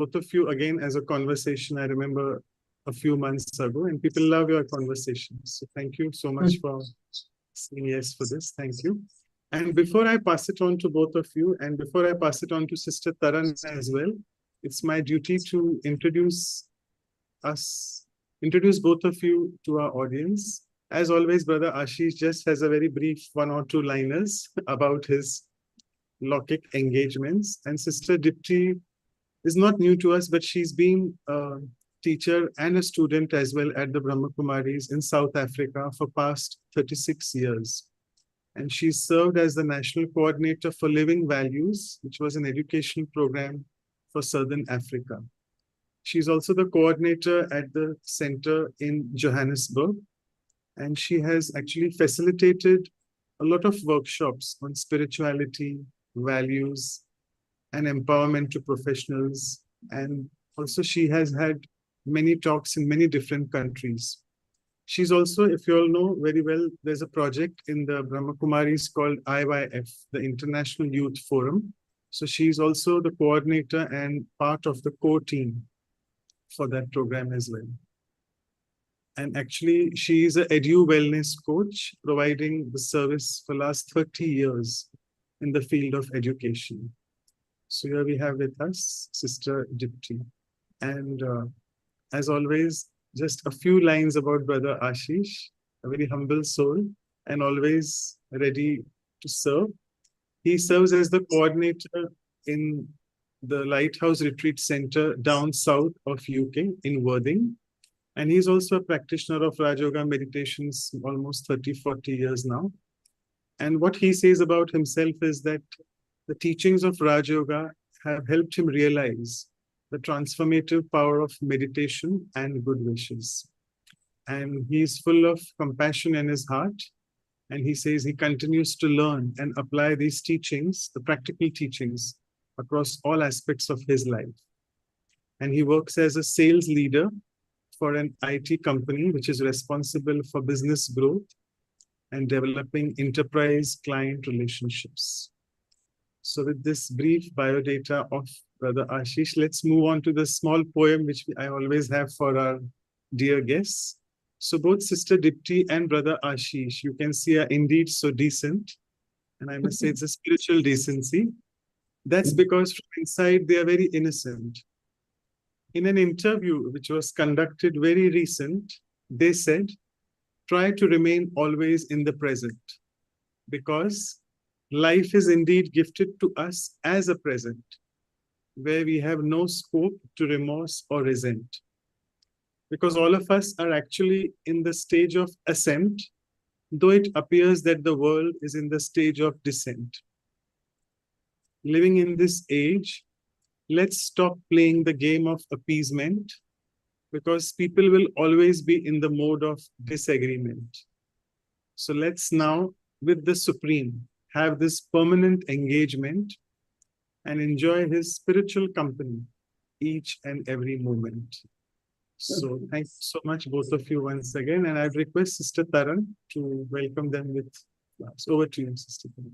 both of you again as a conversation. I remember a few months ago, and people love your conversations. So thank you so much for saying yes for this. Thank you. And before I pass it on to both of you, and before I pass it on to Sister Taran as well, it's my duty to introduce both of you to our audience. As always, Brother Ashish just has a very brief 1 or 2 liners about his Lokik engagements. And Sister Dipti is not new to us, but she's been a teacher and a student as well at the Brahma Kumaris in South Africa for past 36 years. And she served as the National Coordinator for Living Values, which was an educational program for Southern Africa. She's also the coordinator at the center in Johannesburg. And she has actually facilitated a lot of workshops on spirituality, values, and empowerment to professionals. And also she has had many talks in many different countries. She's also, if you all know very well, there's a project in the Brahma Kumaris called IYF, the International Youth Forum. So she's also the coordinator and part of the core team for that program as well. And actually, she is an edu wellness coach, providing the service for the last 30 years in the field of education. So here we have with us Sister Dipti. And as always, just a few lines about Brother Ashish, a very humble soul and always ready to serve. He serves as the coordinator in the Lighthouse Retreat Center down south of UK in Worthing. And he's also a practitioner of Raj Yoga meditations almost 30, 40 years now. And what he says about himself is that the teachings of Raj Yoga have helped him realize the transformative power of meditation and good wishes. And he's full of compassion in his heart. And he says he continues to learn and apply these teachings, the practical teachings, across all aspects of his life. And he works as a sales leader for an IT company, which is responsible for business growth and developing enterprise client relationships. So with this brief biodata of Brother Ashish, let's move on to the small poem which I always have for our dear guests. So both Sister Dipti and Brother Ashish, you can see, are indeed so decent. And I must say it's a spiritual decency. That's because from inside they are very innocent. In an interview which was conducted very recent, they said, try to remain always in the present, because life is indeed gifted to us as a present, where we have no scope to remorse or resent. Because all of us are actually in the stage of ascent, though it appears that the world is in the stage of descent. Living in this age, let's stop playing the game of appeasement, because people will always be in the mode of disagreement. So let's now, with the Supreme, have this permanent engagement and enjoy his spiritual company each and every moment. So thank you so much, both of you, once again. And I'd request Sister Taran to welcome them with flowers. Over to you, Sister Taran.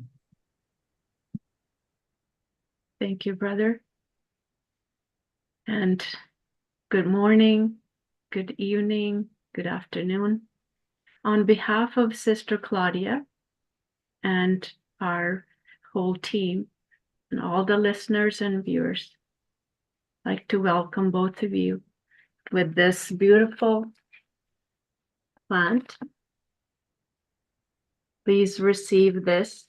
Thank you, brother. And good morning, good evening, good afternoon. On behalf of Sister Claudia and our whole team and all the listeners and viewers, I'd like to welcome both of you with this beautiful plant. Please receive this.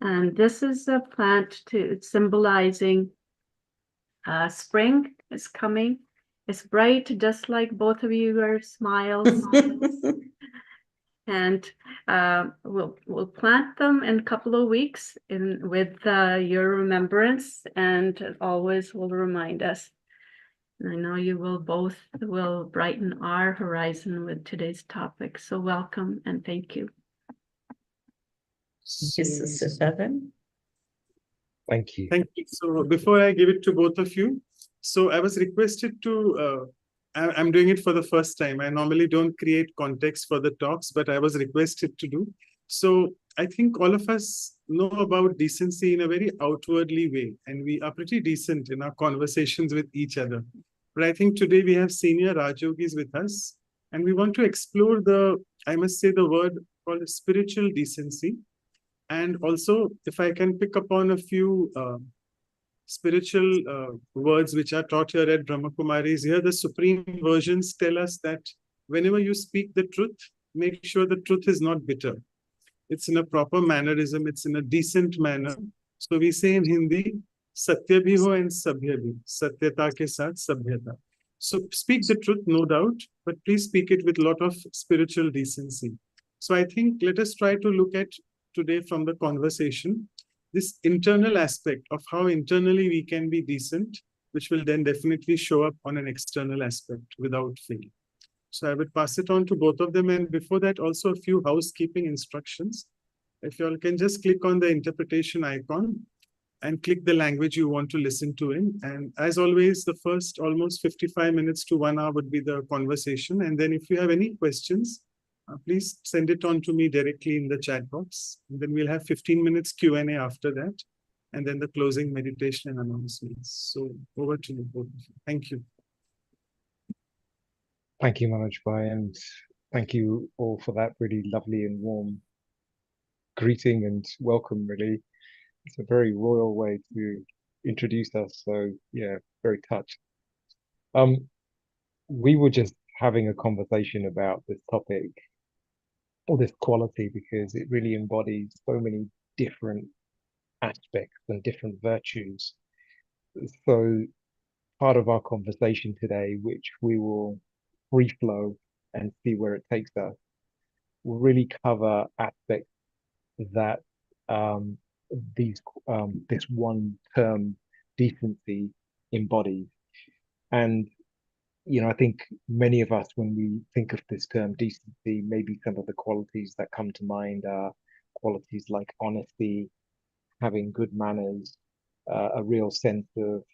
And this is a plant symbolizing spring is coming. It's bright, just like both of your smiles. And we'll plant them in a couple of weeks with your remembrance, and always will remind us. And I know you will both brighten our horizon with today's topic. So welcome and thank you. Sister Seven. Thank you. Thank you. So before I give it to both of you, so I was requested to, I'm doing it for the first time. I normally don't create context for the talks, but I was requested to do. So I think all of us know about decency in a very outwardly way, and we are pretty decent in our conversations with each other. But I think today we have Senior Raj Yogis with us, and we want to explore I must say, the word called spiritual decency. And also, if I can pick upon a few spiritual words which are taught here at Brahma Kumaris, here the supreme versions tell us that whenever you speak the truth, make sure the truth is not bitter. It's in a proper mannerism, it's in a decent manner. So we say in Hindi, Satya bhi ho and Sabhya bhi. Satyata ke saath Sabhyata. So speak the truth, no doubt, but please speak it with a lot of spiritual decency. So I think let us try to look at today from the conversation this internal aspect of how internally we can be decent, which will then definitely show up on an external aspect without fail. So I would pass it on to both of them. And before that, also a few housekeeping instructions. If you all can just click on the interpretation icon and click the language you want to listen to in. And as always, the first almost 55 minutes to 1 hour would be the conversation. And then if you have any questions, please send it on to me directly in the chat box. And then we'll have 15 minutes Q&A after that. And then the closing meditation and announcements. So over to you both. Thank you. Thank you, Manoj Bhai, and thank you all for that really lovely and warm greeting and welcome, really. It's a very royal way to introduce us, so yeah, very touched. We were just having a conversation about this topic, or this quality, because it really embodies so many different aspects and different virtues. So part of our conversation today, which we will free flow and see where it takes us, will really cover aspects that this one term decency embodies. And I think many of us, when we think of this term decency, maybe some of the qualities that come to mind are qualities like honesty, having good manners, a real sense of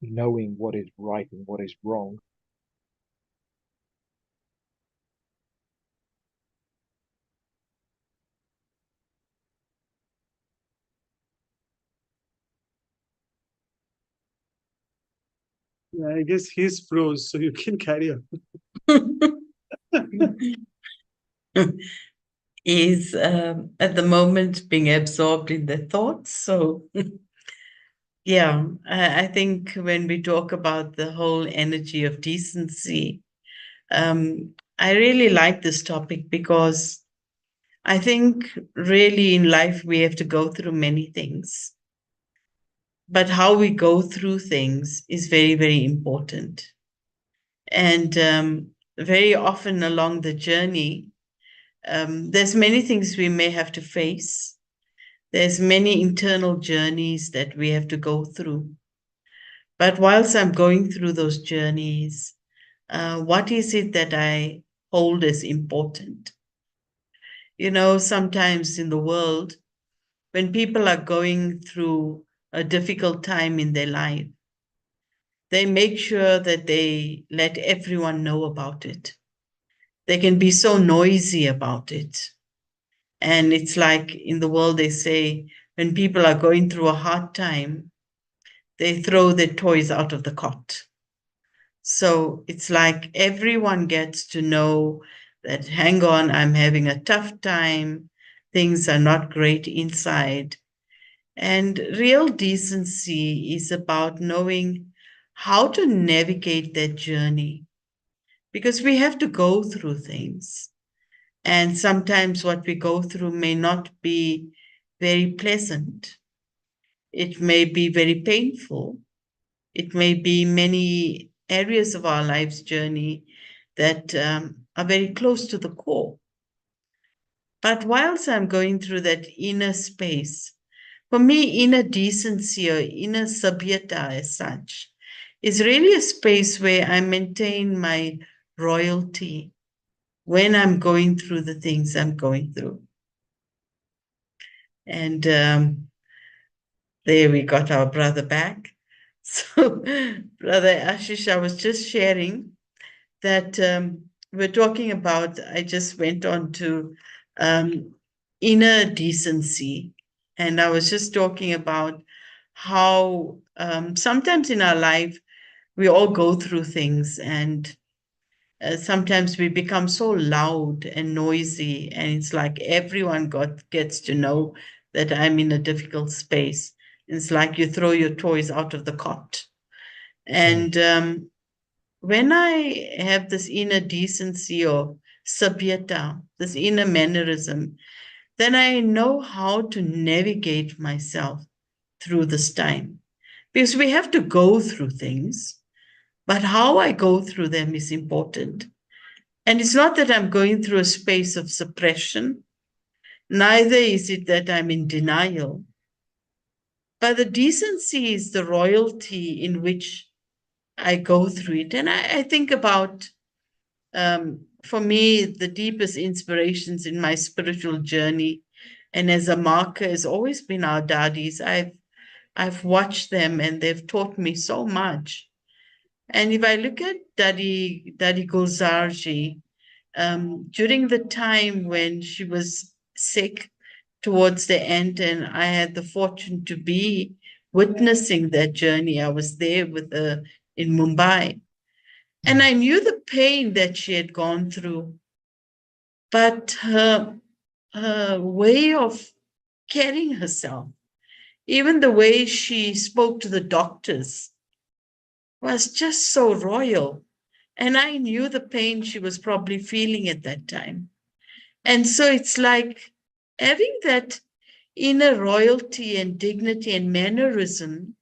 knowing what is right and what is wrong. Yeah, I guess he's froze, so you can carry on. Is at the moment being absorbed in the thoughts. So yeah, I think when we talk about the whole energy of decency, I really like this topic because I think really in life we have to go through many things. But how we go through things is very, very important. And very often along the journey, there's many things we may have to face. There's many internal journeys that we have to go through. But whilst I'm going through those journeys, what is it that I hold as important? Sometimes in the world, when people are going through a difficult time in their life, they make sure that they let everyone know about it. They can be so noisy about it. And it's like in the world, they say, when people are going through a hard time, they throw their toys out of the cot. So it's like everyone gets to know that, hang on, I'm having a tough time. Things are not great inside. And real decency is about knowing how to navigate that journey, because we have to go through things. And sometimes what we go through may not be very pleasant. It may be very painful. It may be many areas of our life's journey that are very close to the core. But whilst I'm going through that inner space, for me, inner decency or inner sabhyata as such is really a space where I maintain my royalty when I'm going through the things I'm going through. And there we got our brother back. So, Brother Ashish, I was just sharing that we're talking about, I just went on to inner decency. And I was just talking about how sometimes in our life, we all go through things, and sometimes we become so loud and noisy, and it's like everyone gets to know that I'm in a difficult space. It's like you throw your toys out of the cot. And when I have this inner decency or sabhyata, this inner mannerism, then I know how to navigate myself through this time. Because we have to go through things, but how I go through them is important. And it's not that I'm going through a space of suppression, neither is it that I'm in denial. But the decency is the royalty in which I go through it. And I think about, for me, the deepest inspirations in my spiritual journey, and as a marker, has always been our daddies. I've watched them, and they've taught me so much. And if I look at Daddy Gulzarji, during the time when she was sick towards the end, and I had the fortune to be witnessing that journey. I was there with her in Mumbai, and I knew the pain that she had gone through, but her way of carrying herself, even the way she spoke to the doctors, was just so royal. And I knew the pain she was probably feeling at that time. And so it's like having that inner royalty and dignity and mannerism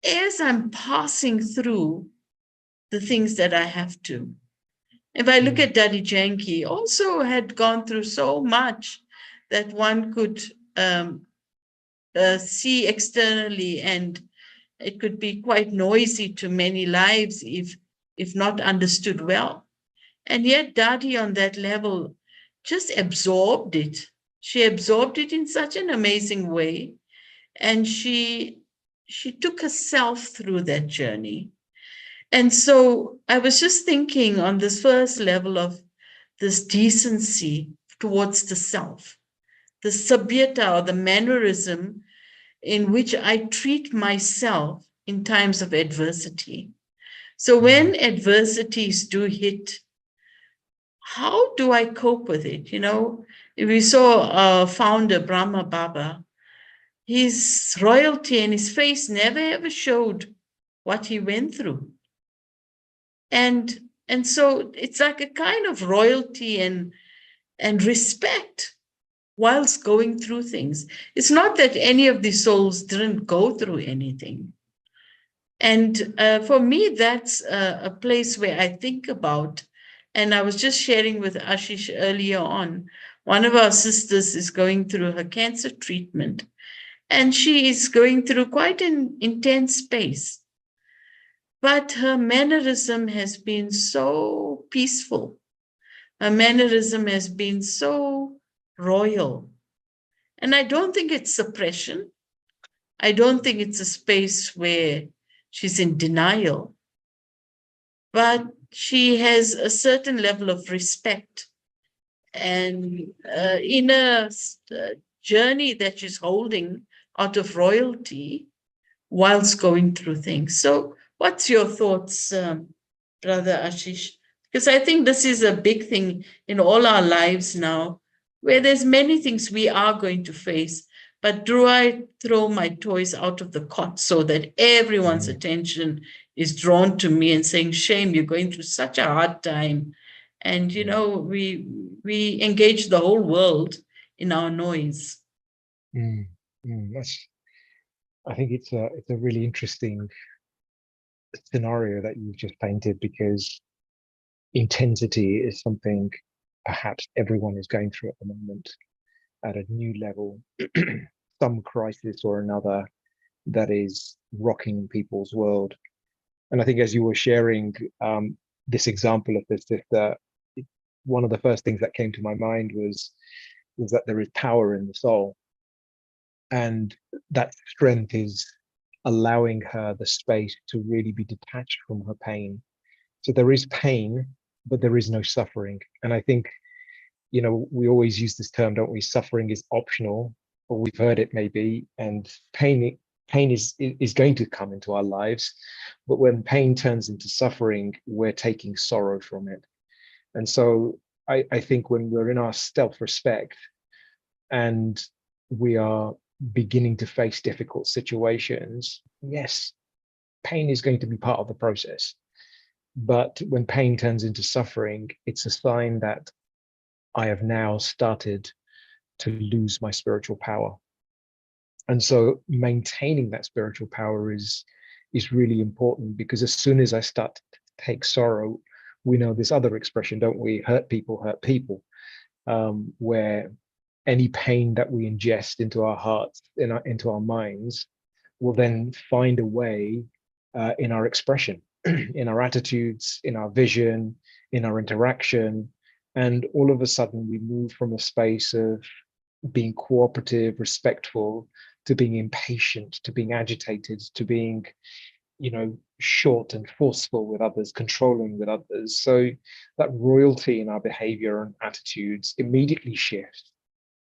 as I'm passing through the things that I have to. If I look at Daddy Janki, also had gone through so much that one could see externally, and it could be quite noisy to many lives if not understood well. And yet Daddy on that level just absorbed it. She absorbed it in such an amazing way. And she took herself through that journey. And so I was just thinking on this first level of this decency towards the self, the sabhyata or the mannerism in which I treat myself in times of adversity. So when adversities do hit, how do I cope with it? You know, we saw our founder, Brahma Baba, his royalty and his face never ever showed what he went through. And so it's like a kind of royalty and respect whilst going through things. It's not that any of these souls didn't go through anything. And for me, that's a place where I think about, and I was just sharing with Ashish earlier on, one of our sisters is going through her cancer treatment, and she is going through quite an intense space. But her mannerism has been so peaceful. Her mannerism has been so royal. And I don't think it's suppression. I don't think it's a space where she's in denial. But she has a certain level of respect and inner journey that she's holding out of royalty whilst going through things. So what's your thoughts, Brother Ashish? Because I think this is a big thing in all our lives now, where there's many things we are going to face, but do I throw my toys out of the cot so that everyone's attention is drawn to me and saying, shame, you're going through such a hard time. And, you know, we engage the whole world in our noise. I think it's a really interesting scenario that you've just painted, because intensity is something perhaps everyone is going through at the moment at a new level, some crisis or another that is rocking people's world. And I think as you were sharing this example of this sister, one of the first things that came to my mind was that there is power in the soul, and that strength is allowing her the space to really be detached from her pain. So there is pain, but there is no suffering. And I think you know, we always use this term, don't we? Suffering is optional, or we've heard it maybe, and pain is going to come into our lives. But when pain turns into suffering, we're taking sorrow from it. And so I think when we're in our self-respect and we are beginning to face difficult situations, yes, pain is going to be part of the process. But when pain turns into suffering, it's a sign that I have now started to lose my spiritual power. And so maintaining that spiritual power is really important, because as soon as I start to take sorrow, we know this other expression, don't we? Hurt people, where any pain that we ingest into our hearts, into our minds, will then find a way in our expression, in our attitudes, in our vision, in our interaction. And all of a sudden we move from a space of being cooperative, respectful, to being impatient, to being agitated, to being, you know, short and forceful with others, controlling with others. So that royalty in our behavior and attitudes immediately shifts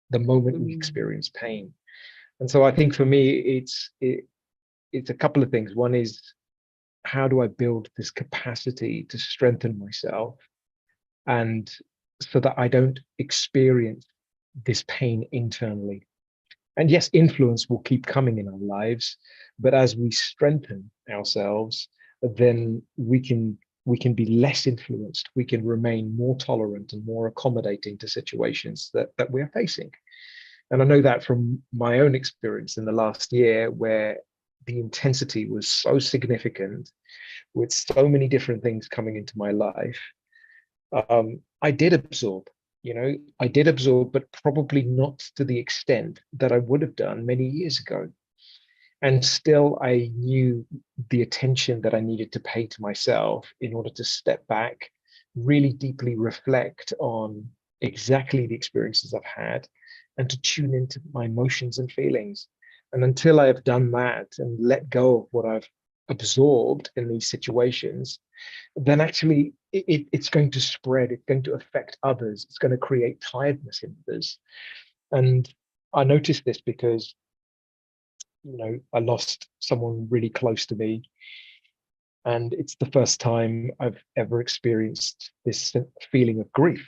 the moment we experience pain. And so I think for me, it's a couple of things. One is, how do I build this capacity to strengthen myself, and so that I don't experience this pain internally? And yes, influence will keep coming in our lives, but as we strengthen ourselves, then we can be less influenced. We can remain more tolerant and more accommodating to situations that we are facing. And I know that from my own experience in the last year, where the intensity was so significant, with so many different things coming into my life. I did absorb, but probably not to the extent that I would have done many years ago. And still, I knew the attention that I needed to pay to myself in order to step back, really deeply reflect on exactly the experiences I've had, and to tune into my emotions and feelings. And until I have done that and let go of what I've absorbed in these situations, then actually it's going to spread, it's going to affect others, it's going to create tiredness in others. And I noticed this because, you know, I lost someone really close to me, and it's the first time I've ever experienced this feeling of grief.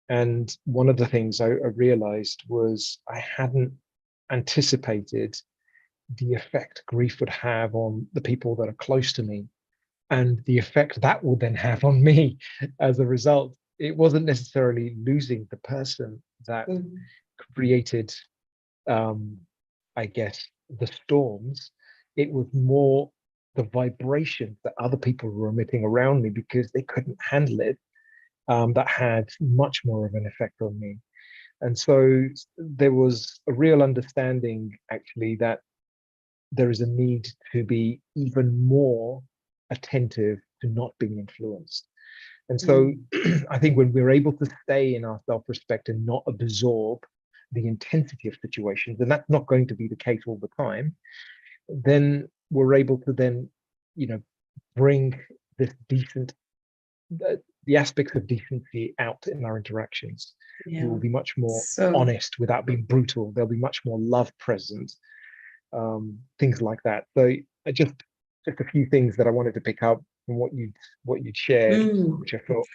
And one of the things I realized was I hadn't anticipated the effect grief would have on the people that are close to me, and the effect that will then have on me as a result. It wasn't necessarily losing the person that created, I guess, the storms. It was more the vibration that other people were emitting around me, because they couldn't handle it, that had much more of an effect on me. And so there was a real understanding, actually, that there is a need to be even more attentive to not being influenced. And so I think when we're able to stay in our self-respect and not absorb the intensity of situations, and that's not going to be the case all the time, then we're able to then, you know, bring this the aspects of decency out in our interactions. Yeah. We will be much more honest without being brutal. There'll be much more love present, things like that. So just a few things that I wanted to pick up from what you'd shared, which I thought.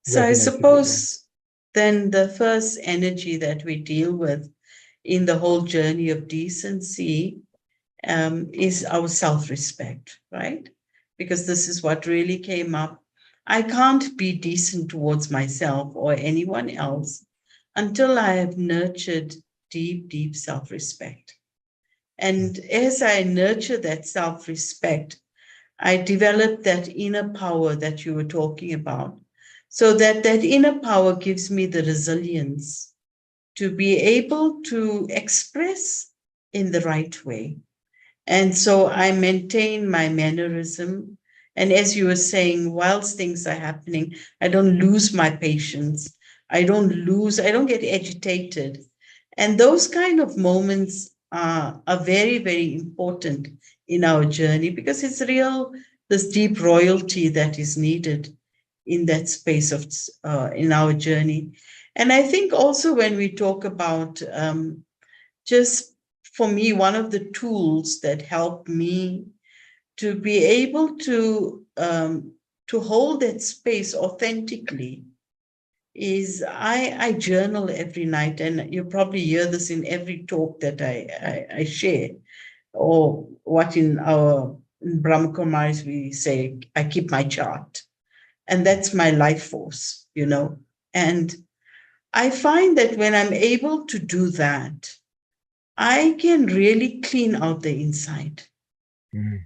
So I suppose then the first energy that we deal with in the whole journey of decency is our self-respect, right? Because this is what really came up. I can't be decent towards myself or anyone else until I have nurtured deep, deep self-respect. And as I nurture that self-respect, I develop that inner power that you were talking about. So that inner power gives me the resilience to be able to express in the right way. And so I maintain my mannerism. And as you were saying, whilst things are happening, I don't lose my patience. I don't get agitated. And those kind of moments are very, very important in our journey, because it's this deep royalty that is needed in that space of in our journey. And I think also when we talk about just for me, one of the tools that helped me to be able to hold that space authentically is I journal every night, and you probably hear this in every talk that I share, or what in our in Brahma Kumaris we say, I keep my chart, and that's my life force, you know. And I find that when I'm able to do that, I can really clean out the inside.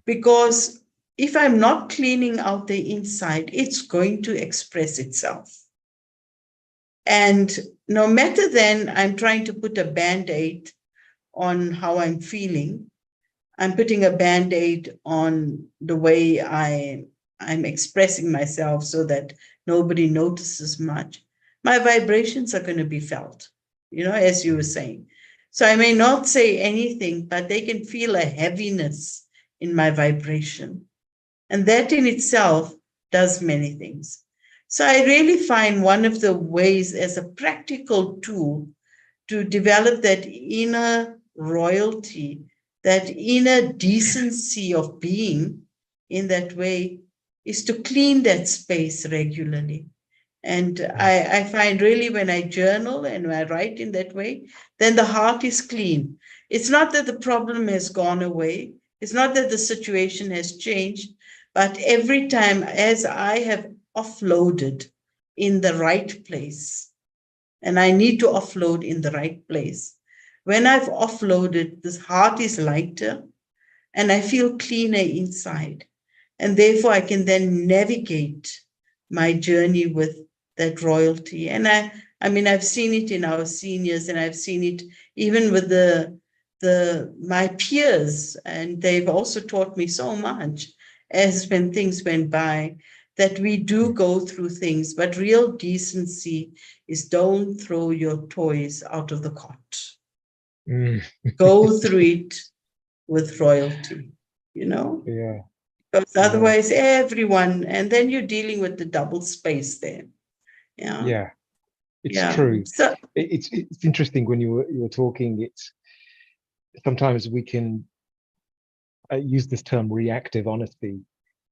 Because if I'm not cleaning out the inside, it's going to express itself. And no matter then, I'm trying to put a Band-Aid on how I'm feeling. I'm putting a Band-Aid on the way I'm expressing myself so that nobody notices much. My vibrations are going to be felt, you know, as you were saying. So I may not say anything, but they can feel a heaviness in my vibration. And that in itself does many things. So I really find one of the ways as a practical tool to develop that inner royalty, that inner decency of being in that way, is to clean that space regularly. And I find really when I journal and I write in that way, then the heart is clean. It's not that the problem has gone away. It's not that the situation has changed, but every time as I have offloaded in the right place, and I need to offload in the right place. When I've offloaded, this heart is lighter and I feel cleaner inside. And therefore I can then navigate my journey with that royalty. And I mean, I've seen it in our seniors, and I've seen it even with my peers, and they've also taught me so much as when things went by, that we do go through things, but real decency is don't throw your toys out of the cot. Go through it with royalty, you know? Yeah. Because otherwise everyone, and then you're dealing with the double space there. Yeah. Yeah. It's true. So It's interesting when you were talking. It's sometimes we can use this term reactive honesty,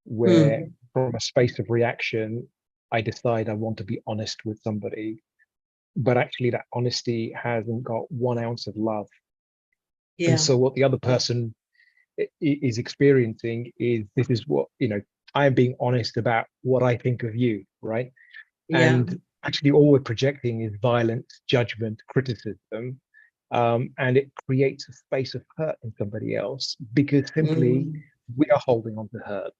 where from a space of reaction, I decide I want to be honest with somebody, but actually that honesty hasn't got 1 ounce of love. yeah. And so what the other person is experiencing is, this is what, you know, I am being honest about what I think of you, right? Yeah. And actually all we're projecting is violence, judgment, criticism, and it creates a space of hurt in somebody else because simply we are holding on to hurt.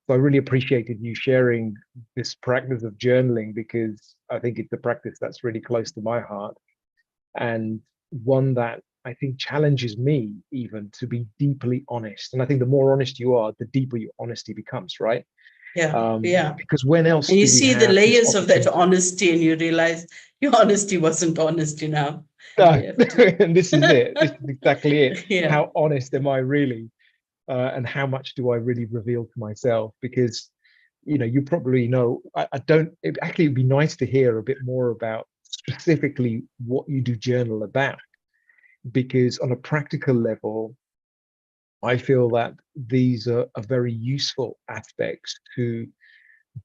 So I really appreciated you sharing this practice of journaling, because I think it's a practice that's really close to my heart, and one that I think challenges me even to be deeply honest. And I think the more honest you are, the deeper your honesty becomes, right? Yeah. Because when else And you do we see the have this layers of that opportunity? honesty, and you realize your honesty wasn't honest enough. No, You have to- and this is it. This is exactly it. Yeah. How honest am I really? And how much do I really reveal to myself? Because, you know, you probably know, I don't, it'd be nice to hear a bit more about specifically what you do journal about, because on a practical level, I feel that these are very useful aspects to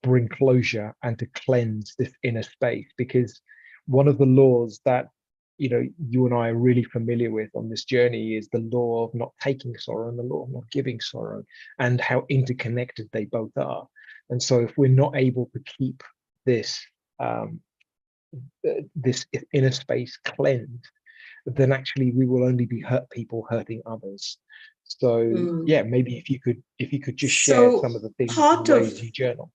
bring closure and to cleanse this inner space. Because one of the laws that, you know, you and I are really familiar with on this journey is the law of not taking sorrow and the law of not giving sorrow, and how interconnected they both are. And so if we're not able to keep this this inner space cleansed, then actually we will only be hurting others. So yeah, maybe if you could just share So some of the things and part of ways you journal.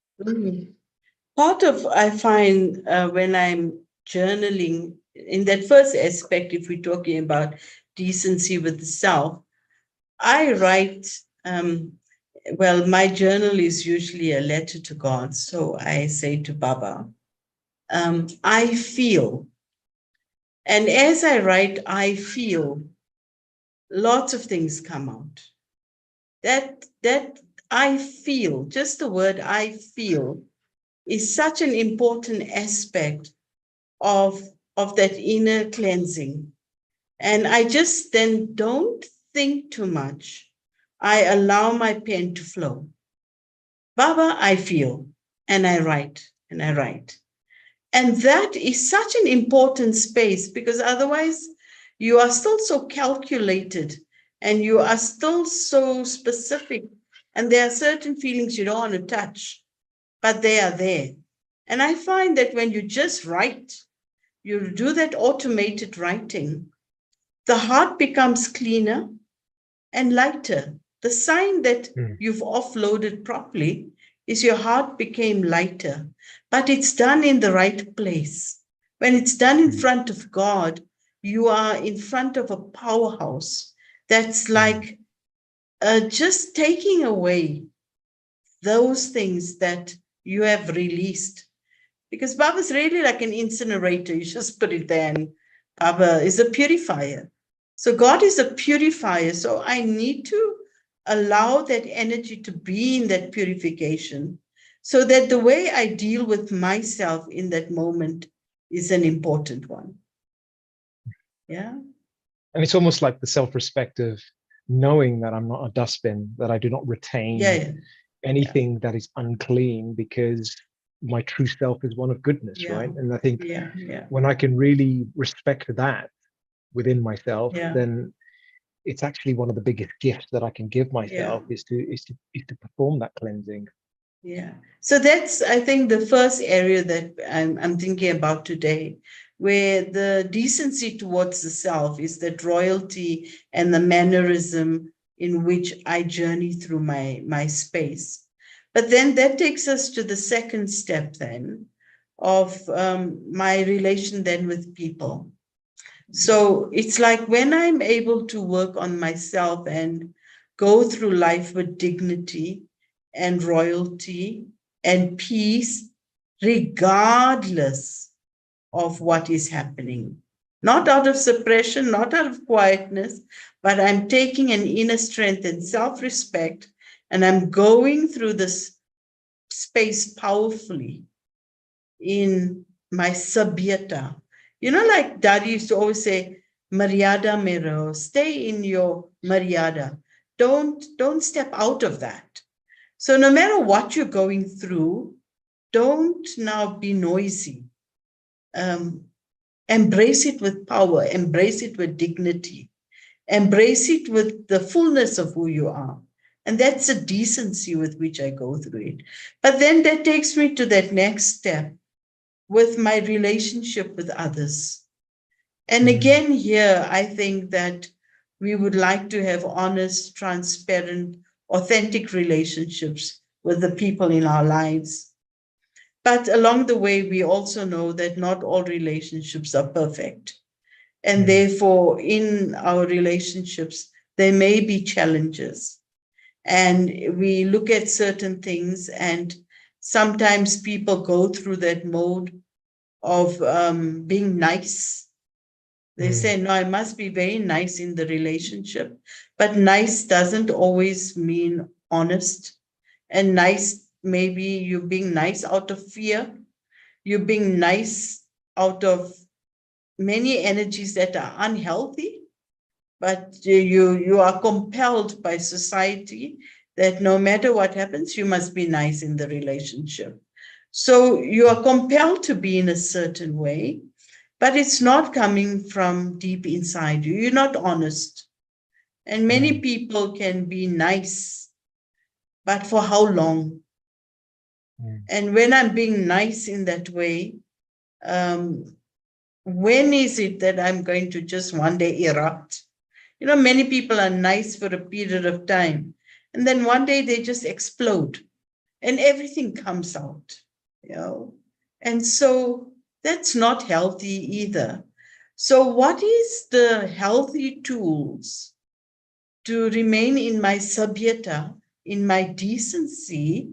I find when I'm journaling in that first aspect, if we're talking about decency with the self, I write, well, my journal is usually a letter to God. So I say to Baba, I feel. And as I write, I feel, lots of things come out. That I feel, just the word I feel, is such an important aspect of of that inner cleansing. And I just then don't think too much. I allow my pen to flow. Baba, I feel, and I write, and I write. And that is such an important space, because otherwise you are still so calculated and you are still so specific. And there are certain feelings you don't want to touch, but they are there. And I find that when you just write, you do that automated writing, the heart becomes cleaner and lighter. The sign that you've offloaded properly is your heart became lighter, but it's done in the right place. When it's done in front of God, you are in front of a powerhouse that's like just taking away those things that you have released. Because Baba's really like an incinerator. You just put it there, and Baba is a purifier. So God is a purifier. So I need to allow that energy to be in that purification, so that the way I deal with myself in that moment is an important one. Yeah. And it's almost like the self-respect of knowing that I'm not a dustbin, that I do not retain anything that is unclean, because my true self is one of goodness, right? And I think when I can really respect that within myself, then it's actually one of the biggest gifts that I can give myself is to perform that cleansing. Yeah. So that's, I think, the first area that I'm thinking about today, where the decency towards the self is that royalty and the mannerism in which I journey through my space. But then that takes us to the second step then of my relation then with people. So it's like when I'm able to work on myself and go through life with dignity and royalty and peace, regardless of what is happening. Not out of suppression, not out of quietness, but I'm taking an inner strength and self-respect, and I'm going through this space powerfully in my sabhyata. You know, like Daddy used to always say, Maryada Mero, stay in your Maryada. Don't step out of that. So no matter what you're going through, don't now be noisy. Embrace it with power, embrace it with dignity, embrace it with the fullness of who you are. And that's the decency with which I go through it. But then that takes me to that next step with my relationship with others. And again, here, I think that we would like to have honest, transparent, authentic relationships with the people in our lives. But along the way, we also know that not all relationships are perfect. And therefore, in our relationships, there may be challenges. And we look at certain things, and sometimes people go through that mode of being nice. They say, no, I must be very nice in the relationship. But nice doesn't always mean honest. And nice, maybe you're being nice out of fear. You're being nice out of many energies that are unhealthy. But you are compelled by society that no matter what happens, you must be nice in the relationship. So you are compelled to be in a certain way, but it's not coming from deep inside you. You're not honest. And many people can be nice, but for how long? And when I'm being nice in that way, when is it that I'm going to just one day erupt? You know, many people are nice for a period of time, and then one day they just explode and everything comes out, you know. And so that's not healthy either. So what is the healthy tools to remain in my sabhyata, in my decency,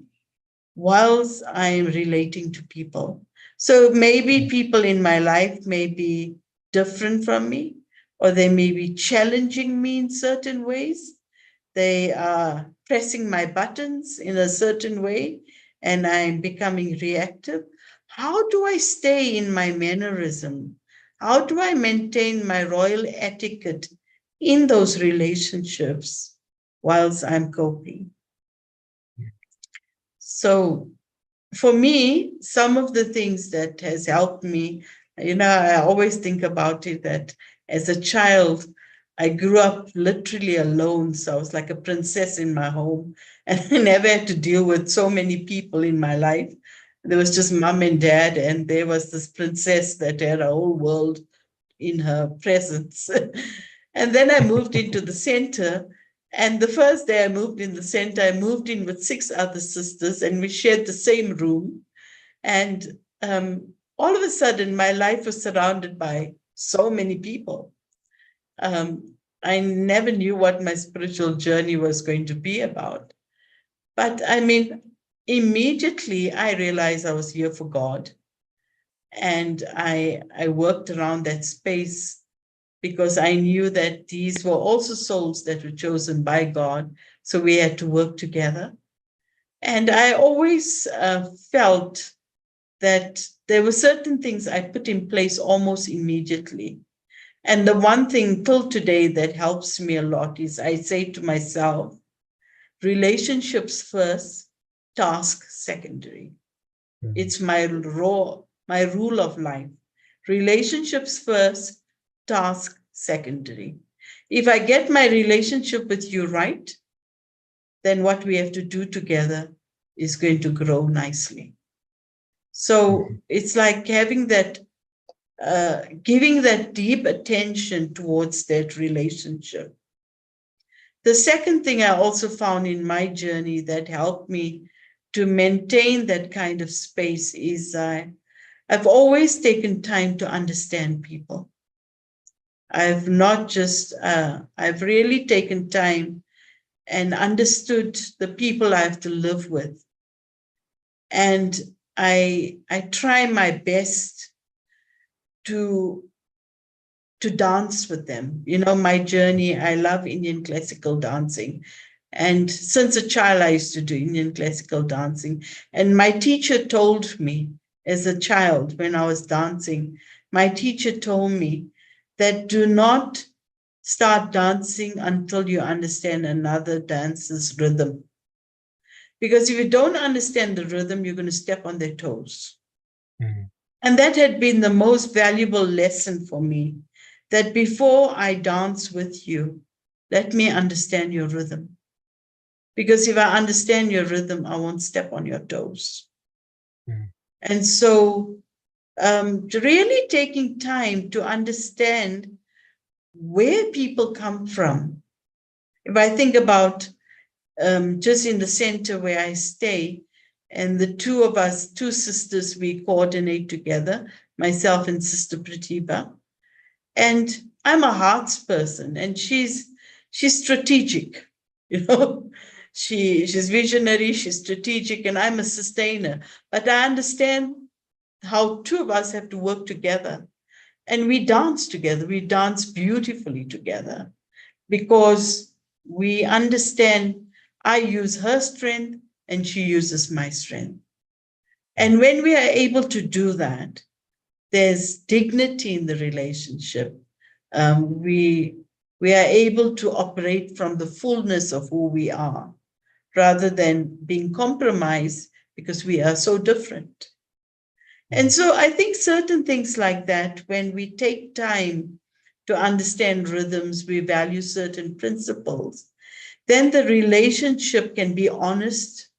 whilst I'm relating to people? So maybe people in my life may be different from me, or they may be challenging me in certain ways. They are pressing my buttons in a certain way, and I'm becoming reactive. How do I stay in my mannerism? how do I maintain my royal etiquette in those relationships whilst I'm coping? So for me, some of the things that has helped me, I always think about it that as a child, I grew up literally alone. So I was like a princess in my home and I never had to deal with so many people in my life. There was just mom and dad, and there was this princess that had a whole world in her presence. And then I moved into the center. And the first day I moved in the center, I moved in with 6 other sisters, and we shared the same room. And all of a sudden, my life was surrounded by so many people. I never knew what my spiritual journey was going to be about. But I mean, immediately I realized I was here for God. And I worked around that space because I knew that these were also souls that were chosen by God. So we had to work together. And I always felt that there were certain things I put in place almost immediately. And the one thing till today that helps me a lot is I say to myself, relationships first, task secondary. Mm-hmm. It's my rule of life. Relationships first, task secondary. If I get my relationship with you right, then what we have to do together is going to grow nicely. So it's like having that, giving that deep attention towards that relationship. The second thing I also found in my journey that helped me to maintain that kind of space is I've always taken time to understand people. I've not just, I've really taken time and understood the people I have to live with. And I try my best to dance with them. You know, my journey, I love Indian classical dancing. And since a child, I used to do Indian classical dancing. And my teacher told me as a child when I was dancing, my teacher told me that do not start dancing until you understand another dancer's rhythm. Because if you don't understand the rhythm, you're going to step on their toes. Mm. And that had been the most valuable lesson for me, that before I dance with you, let me understand your rhythm. Because if I understand your rhythm, I won't step on your toes. Mm. And so really taking time to understand where people come from. If I think about just in the center where I stay, and the two of us, 2 sisters, we coordinate together, myself and Sister Pratibha. And I'm a hearts person, and she's strategic, you know. She's visionary, she's strategic, and I'm a sustainer. But I understand how 2 of us have to work together. And we dance together. We dance beautifully together because we understand I use her strength and she uses my strength. And when we are able to do that, there's dignity in the relationship. We are able to operate from the fullness of who we are rather than being compromised because we are so different. And so I think certain things like that, when we take time to understand rhythms, we value certain principles, then the relationship can be honest,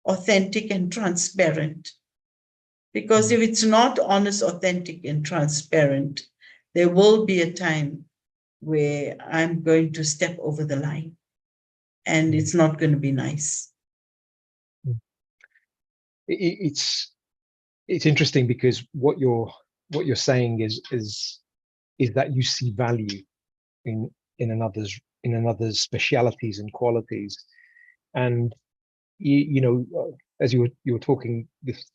authentic, and transparent. Because if it's not honest, authentic, and transparent, there will be a time where I'm going to step over the line and it's not going to be nice. It's interesting because what you're saying is that you see value in another's specialities and qualities, and you know, as you were talking, this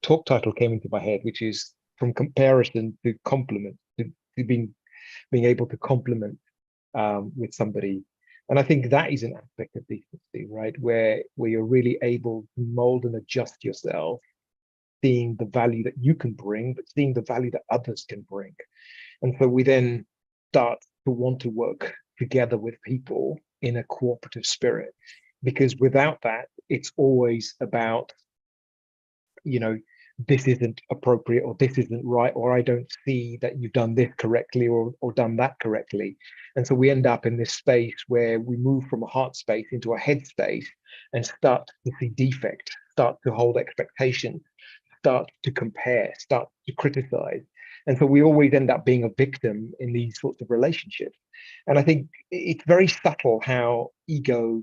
talk title came into my head, which is from comparison to compliment, to being able to compliment with somebody. And I think that is an aspect of decency, right? Where you're really able to mold and adjust yourself seeing the value that you can bring, but seeing the value that others can bring. And so we then start to want to work together with people in a cooperative spirit, because without that, it's always about, this isn't appropriate, or this isn't right, or I don't see that you've done this correctly, or done that correctly. And so we end up in this space where we move from a heart space into a head space and start to see defect, start to hold expectations, start to compare, start to criticize. And so we always end up being a victim in these sorts of relationships. And I think it's very subtle how ego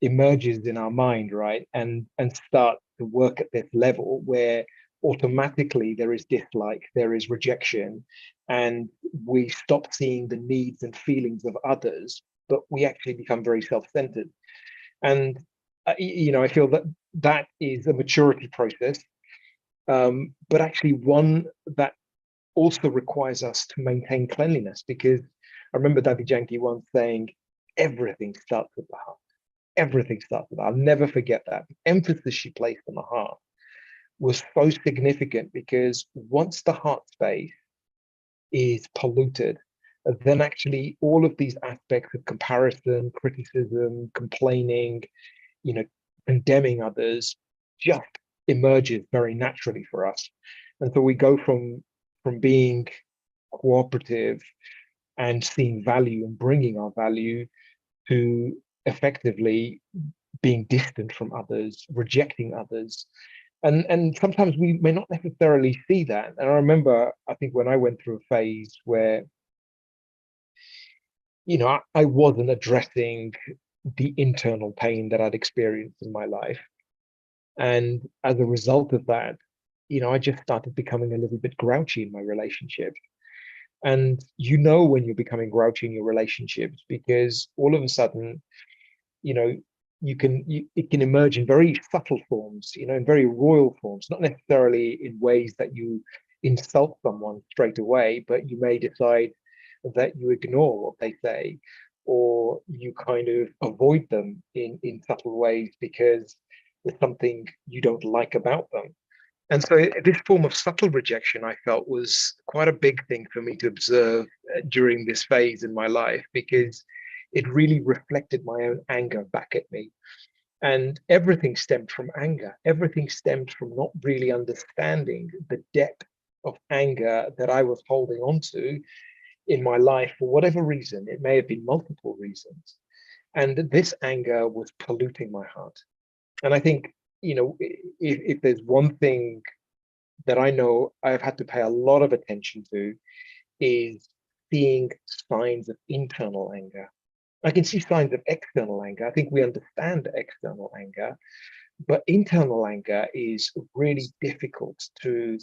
emerges in our mind, right? And start to work at this level where automatically there is dislike, there is rejection, and we stop seeing the needs and feelings of others, but we actually become very self-centered. And I feel that is a maturity process, but actually one that also requires us to maintain cleanliness, because I remember Daddy Janki once saying, everything starts with the heart. Everything starts with that. I'll never forget that. The emphasis she placed on the heart was so significant, because once the heart space is polluted, then actually all of these aspects of comparison, criticism, complaining, condemning others just emerges very naturally for us. And so we go from being cooperative and seeing value and bringing our value to effectively being distant from others, rejecting others. And sometimes we may not necessarily see that. And I remember, I think when I went through a phase where, I wasn't addressing the internal pain that I'd experienced in my life. And as a result of that, I just started becoming a little bit grouchy in my relationships. And when you're becoming grouchy in your relationships, because all of a sudden, it can emerge in very subtle forms, in very royal forms, not necessarily in ways that you insult someone straight away, but you may decide that you ignore what they say, or you kind of avoid them in subtle ways because there's something you don't like about them. And so this form of subtle rejection, I felt, was quite a big thing for me to observe during this phase in my life, because it really reflected my own anger back at me. And everything stemmed from anger. Everything stemmed from not really understanding the depth of anger that I was holding on to in my life for whatever reason. It may have been multiple reasons. And this anger was polluting my heart. And I think, if there's one thing that I know I've had to pay a lot of attention to, is seeing signs of internal anger. I can see signs of external anger. I think we understand external anger, but internal anger is really difficult to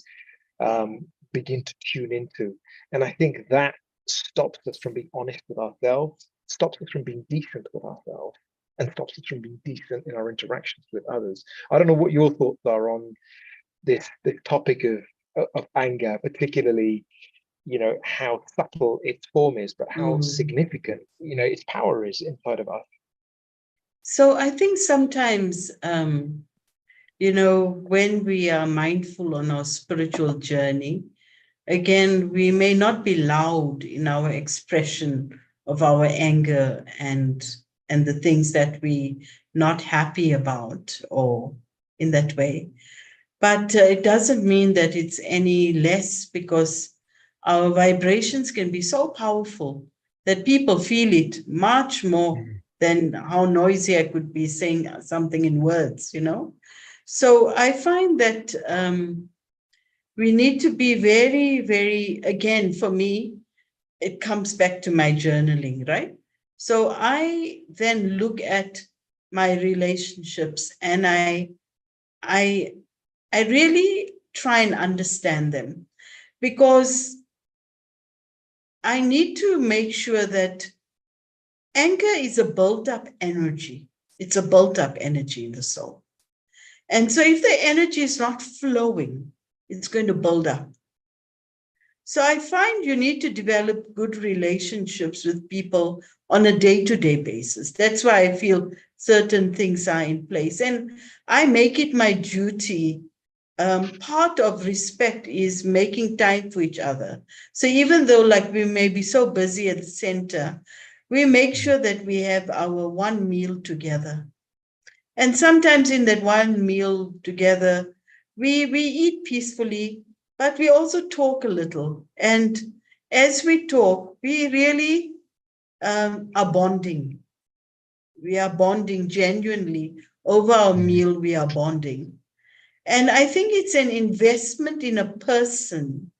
begin to tune into. And I think that stops us from being honest with ourselves, stops us from being decent with ourselves, and stops us from being decent in our interactions with others. I don't know what your thoughts are on this topic of anger, particularly, how subtle its form is, but how significant, its power is inside of us. So I think sometimes, when we are mindful on our spiritual journey, again, we may not be loud in our expression of our anger and the things that we not happy about, or in that way. But it doesn't mean that it's any less, because our vibrations can be so powerful that people feel it much more than how noisy I could be saying something in words, So I find that we need to be very, very, again, for me, it comes back to my journaling, right? So I then look at my relationships, and I really try and understand them, because I need to make sure that anger is a built-up energy. It's a built-up energy in the soul. And so if the energy is not flowing, it's going to build up. So I find you need to develop good relationships with people on a day-to-day basis. That's why I feel certain things are in place. And I make it my duty part of respect is making time for each other. So even though like we may be so busy at the center, we make sure that we have our one meal together. And sometimes in that one meal together, we eat peacefully, but we also talk a little. And as we talk, we really are bonding. We are bonding genuinely. Over our meal, we are bonding. And I think it's an investment in a person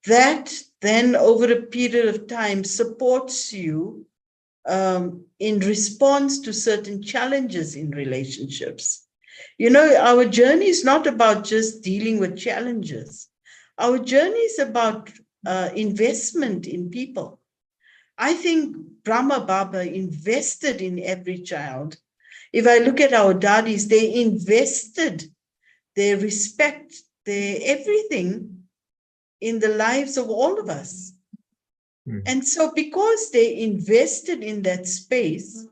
that then over a period of time supports you in response to certain challenges in relationships. You know, our journey is not about just dealing with challenges. Our journey is about investment in people. I think Brahma Baba invested in every child. If I look at our daddies, they invested their respect, their everything in the lives of all of us. And so because they invested in that space,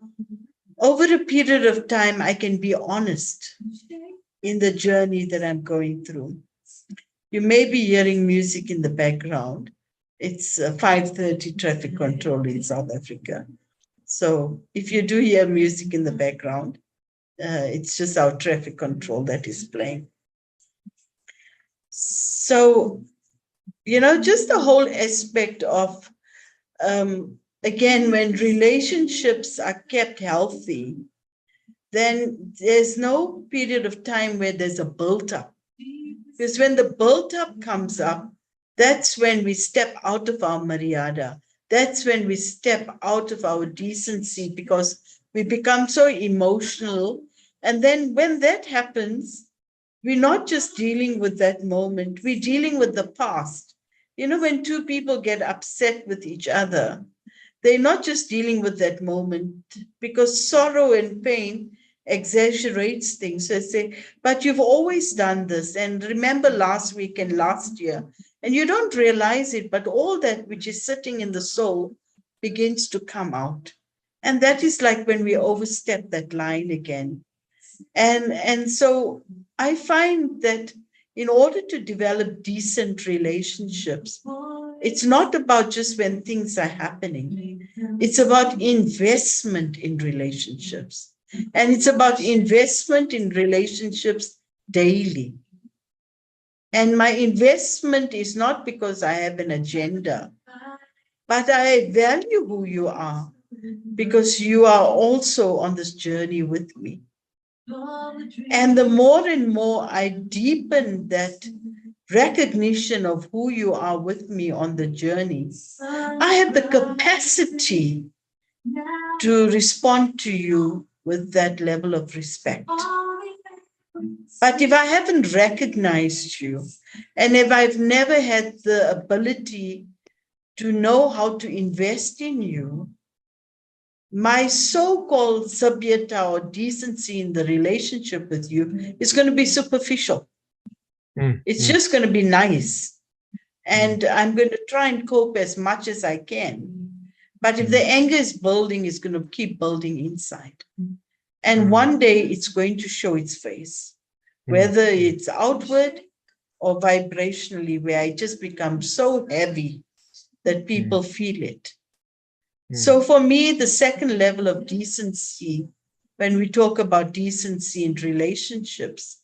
over a period of time, I can be honest in the journey that I'm going through. You may be hearing music in the background. It's 5:30 traffic control in South Africa. So if you do hear music in the background, it's just our traffic control that is playing. So, you know, just the whole aspect of, again, when relationships are kept healthy, then there's no period of time where there's a build-up. Because when the build-up comes up, that's when we step out of our maryada. That's when we step out of our decency because we become so emotional. And then when that happens, we're not just dealing with that moment, we're dealing with the past. You know, when two people get upset with each other, they're not just dealing with that moment because sorrow and pain exaggerates things. So I say, but you've always done this. And remember last week and last year, and you don't realize it, but all that which is sitting in the soul begins to come out. And that is like when we overstep that line again. And so I find that in order to develop decent relationships, it's not about just when things are happening. It's about investment in relationships. And it's about investment in relationships daily. And my investment is not because I have an agenda, but I value who you are because you are also on this journey with me. And the more and more I deepen that recognition of who you are with me on the journey, I have the capacity to respond to you with that level of respect. But if I haven't recognized you, and if I've never had the ability to know how to invest in you, my so-called sabhyata or decency in the relationship with you is going to be superficial. It's just going to be nice. And I'm going to try and cope as much as I can. But if the anger is building, it's going to keep building inside. And one day it's going to show its face, whether it's outward or vibrationally, where I just become so heavy that people feel it. So for me, the second level of decency, when we talk about decency in relationships,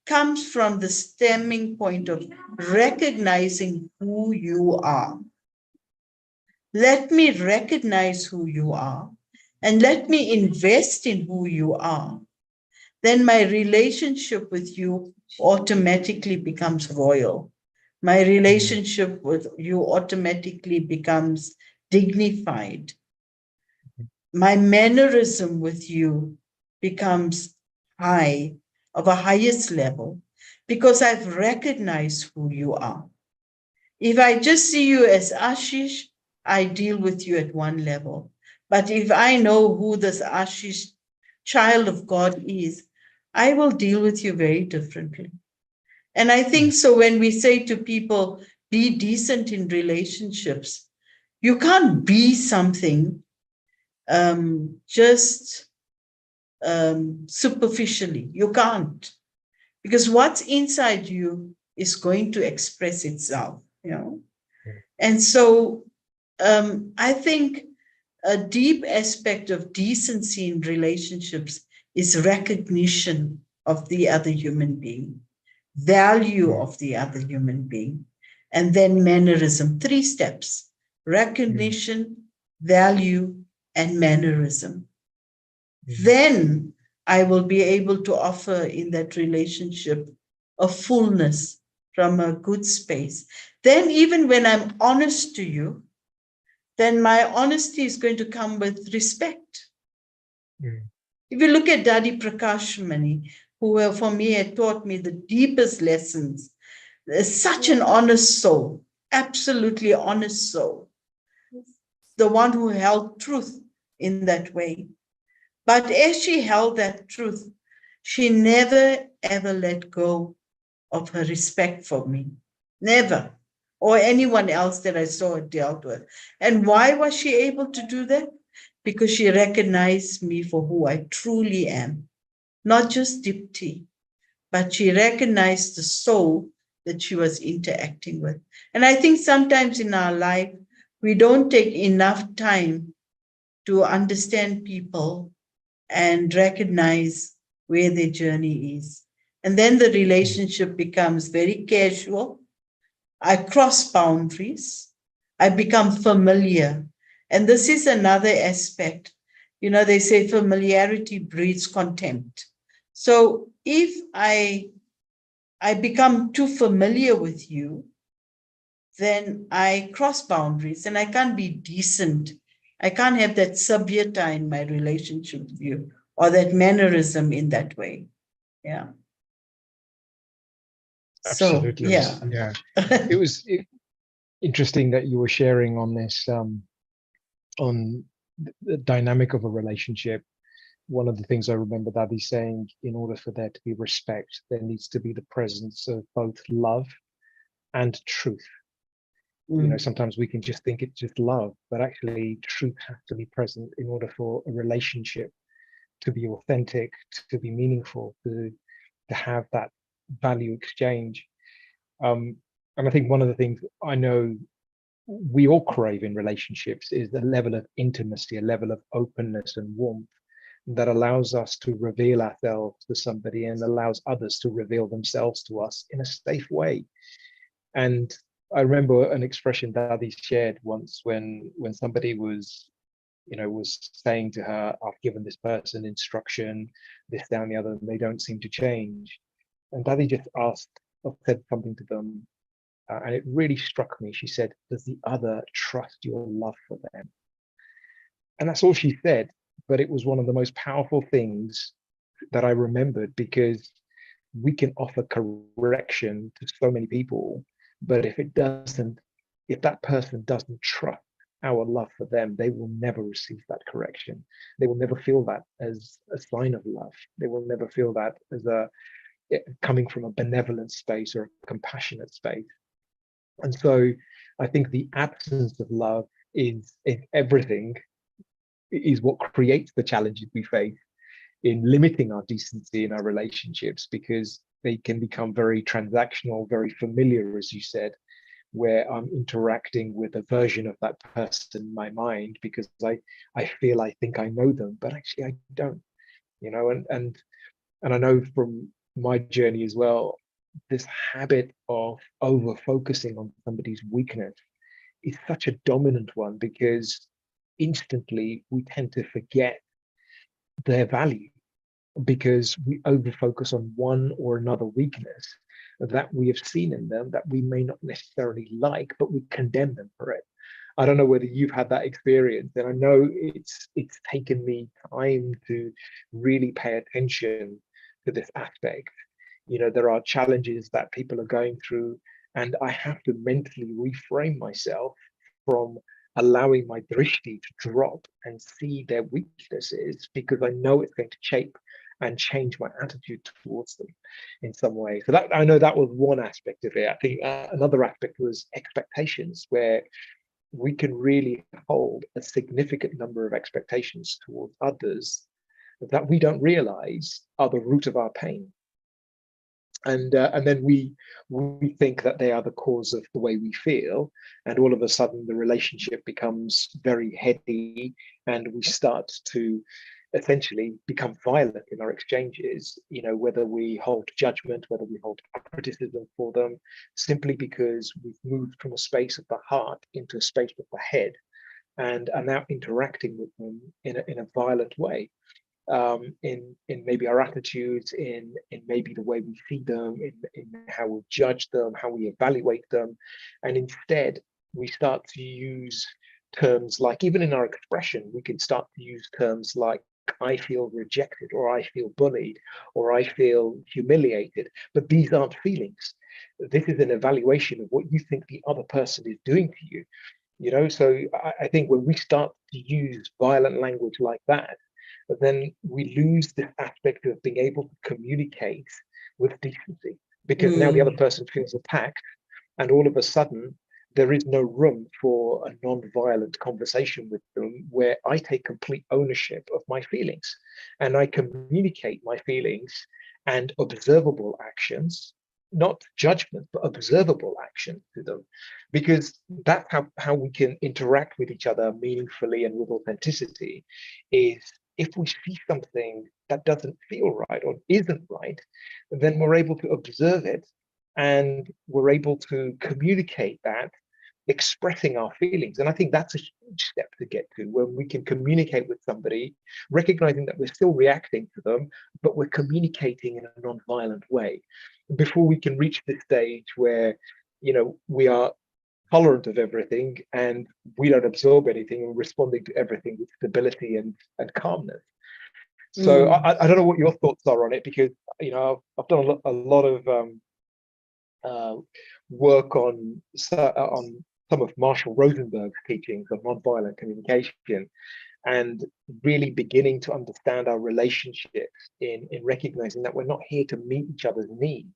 comes from the stemming point of recognizing who you are. Let me recognize who you are and let me invest in who you are. Then my relationship with you automatically becomes royal. My relationship with you automatically becomes dignified. My mannerism with you becomes high, of a highest level, because I've recognized who you are. If I just see you as Ashish, I deal with you at one level. But if I know who this Ashish child of God is, I will deal with you very differently. And I think so when we say to people, be decent in relationships, you can't be something just superficially. You can't. because what's inside you is going to express itself, And so I think a deep aspect of decency in relationships is recognition of the other human being, value of the other human being, and then mannerism. 3 steps: recognition, value, and mannerism. Then I will be able to offer in that relationship a fullness from a good space. Then even when I'm honest to you, then my honesty is going to come with respect. If you look at Dadi Prakash Mani, who for me had taught me the deepest lessons, such an honest soul, absolutely honest soul, the one who held truth in that way. But as she held that truth, she never ever let go of her respect for me. Never. Or anyone else that I saw her dealt with. And why was she able to do that? Because she recognized me for who I truly am. Not just Dipti, but she recognized the soul that she was interacting with. And I think sometimes in our life, we don't take enough time to understand people and recognize where their journey is. And then the relationship becomes very casual. I cross boundaries. I become familiar. And this is another aspect. They say familiarity breeds contempt. So if I become too familiar with you, then I cross boundaries and I can't be decent. I can't have that sabyata in my relationship with you or that mannerism in that way. Yeah. Absolutely. So, yeah. Yeah. It was interesting that you were sharing on this, on the dynamic of a relationship. One of the things I remember Daddy saying, in order for there to be respect, there needs to be the presence of both love and truth. Sometimes we can just think it's just love, but actually truth has to be present in order for a relationship to be authentic, to be meaningful, to have that value exchange. And I think one of the things I know we all crave in relationships is the level of intimacy, a level of openness and warmth that allows us to reveal ourselves to somebody and allows others to reveal themselves to us in a safe way. And I remember an expression that he shared once when somebody was saying to her, I've given this person instruction, this, that, and the other, and they don't seem to change. And Daddy just said something to them, and it really struck me. She said, does the other trust your love for them? And that's all she said, but it was one of the most powerful things that I remembered, because we can offer correction to so many people, but if that person doesn't trust our love for them, they will never receive that correction. They will never feel that as a sign of love. They will never feel that as coming from a benevolent space or a compassionate space. And so I think the absence of love is everything, is what creates the challenges we face in limiting our decency in our relationships, because they can become very transactional, very familiar, as you said, where I'm interacting with a version of that person in my mind because I think I know them, but actually I don't, and I know from my journey as well, this habit of over focusing on somebody's weakness is such a dominant one, because instantly we tend to forget their value, because we over focus on one or another weakness that we have seen in them that we may not necessarily like, but we condemn them for it. I don't know whether you've had that experience, and I know it's taken me time to really pay attention to this aspect. There are challenges that people are going through, and I have to mentally reframe myself from allowing my drishti to drop and see their weaknesses, because I know it's going to shape and change my attitude towards them in some way. So that, I know that was one aspect of it. I think another aspect was expectations, where we can really hold a significant number of expectations towards others that we don't realize are the root of our pain. and then we think that they are the cause of the way we feel, and all of a sudden the relationship becomes very heady, and we start to essentially become violent in our exchanges, whether we hold judgment, whether we hold criticism for them, simply because we've moved from a space of the heart into a space of the head, and are now interacting with them in a violent way. In maybe our attitudes, in maybe the way we see them, in how we judge them, how we evaluate them. And instead, we start to use terms like, even in our expression, we can start to use terms like, I feel rejected, or I feel bullied, or I feel humiliated. But these aren't feelings. This is an evaluation of what you think the other person is doing to you. So I think when we start to use violent language like that, then we lose this aspect of being able to communicate with decency, because now the other person feels attacked, and all of a sudden there is no room for a non-violent conversation with them where I take complete ownership of my feelings and I communicate my feelings and observable actions, not judgment, but observable action to them, because that's how we can interact with each other meaningfully and with authenticity. Is if we see something that doesn't feel right or isn't right, then we're able to observe it, and we're able to communicate that, expressing our feelings. And I think that's a huge step to get to, when we can communicate with somebody, recognizing that we're still reacting to them, but we're communicating in a non-violent way, before we can reach this stage where, we are tolerant of everything and we don't absorb anything, and responding to everything with stability and calmness. So I don't know what your thoughts are on it, because I've done a lot of work on some of Marshall Rosenberg's teachings on nonviolent communication, and really beginning to understand our relationships in recognizing that we're not here to meet each other's needs,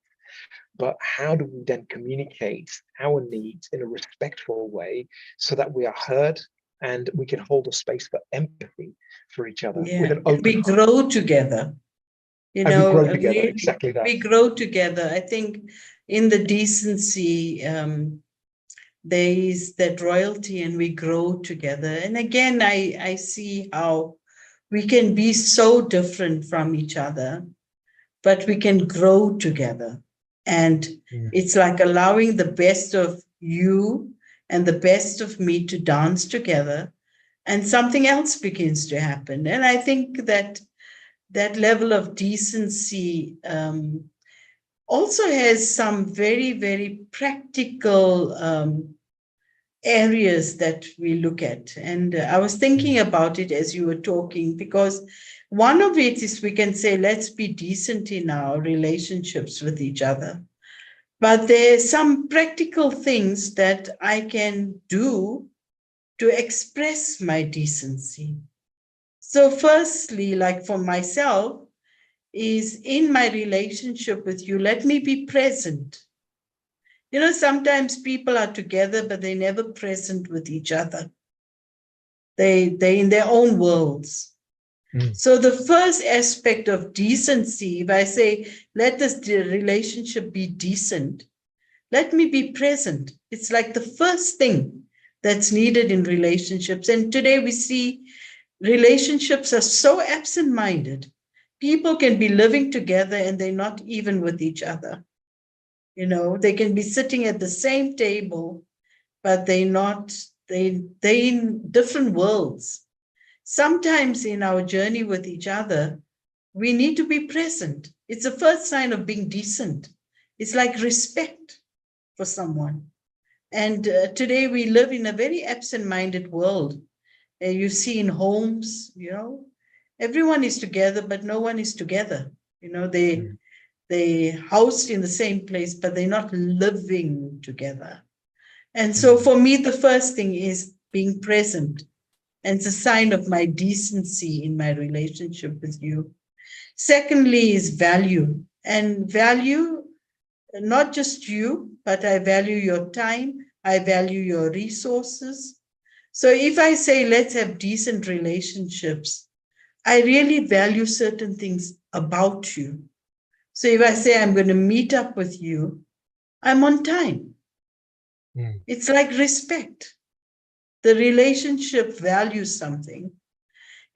but how do we then communicate our needs in a respectful way, so that we are heard and we can hold a space for empathy for each other, with an open we heart. grow together. And we grow together, exactly that. We grow together. I think in the decency, there is that royalty, and we grow together. And again, I see how we can be so different from each other, but we can grow together. And it's like allowing the best of you and the best of me to dance together, and something else begins to happen. And I think that level of decency also has some very, very practical areas that we look at. And I was thinking about it as you were talking, because one of it is, we can say, let's be decent in our relationships with each other. But there's some practical things that I can do to express my decency. So firstly, like for myself, is in my relationship with you, let me be present. Sometimes people are together, but they're never present with each other. They're in their own worlds. So the first aspect of decency, if I say, let this relationship be decent, let me be present. It's like the first thing that's needed in relationships. And today we see relationships are so absent-minded. People can be living together and they're not even with each other. They can be sitting at the same table, but they're in different worlds. Sometimes in our journey with each other, we need to be present. It's the first sign of being decent. It's like respect for someone. And today we live in a very absent-minded world. You see in homes, everyone is together, but no one is together. They housed in the same place, but they're not living together. And so for me, the first thing is being present. And it's a sign of my decency in my relationship with you. Secondly is value. And value, not just you, but I value your time. I value your resources. So if I say, let's have decent relationships, I really value certain things about you. So if I say I'm going to meet up with you, I'm on time. It's like respect. The relationship values something.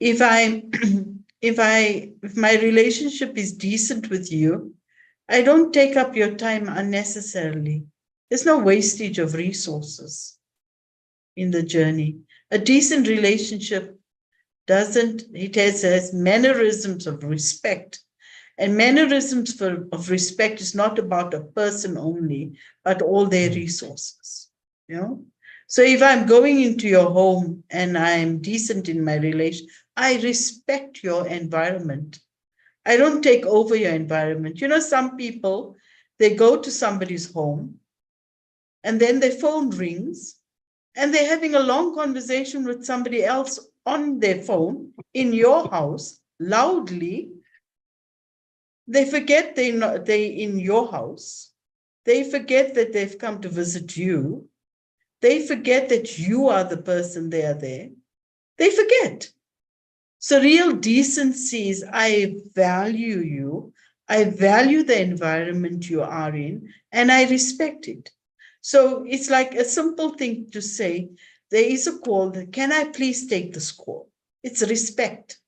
If my relationship is decent with you, I don't take up your time unnecessarily. There's no wastage of resources in the journey. A decent relationship it has mannerisms of respect. And mannerisms of respect is not about a person only, but all their resources. You know? So if I'm going into your home and I'm decent in my relation, I respect your environment. I don't take over your environment. You know, some people, they go to somebody's home and then their phone rings and they're having a long conversation with somebody else on their phone in your house loudly. They forget they in your house. They forget that they've come to visit you. They forget that you are the person they are there. They forget. So real decency is I value you. I value the environment you are in, and I respect it. So it's like a simple thing to say, there is a call, can I please take this call? It's respect.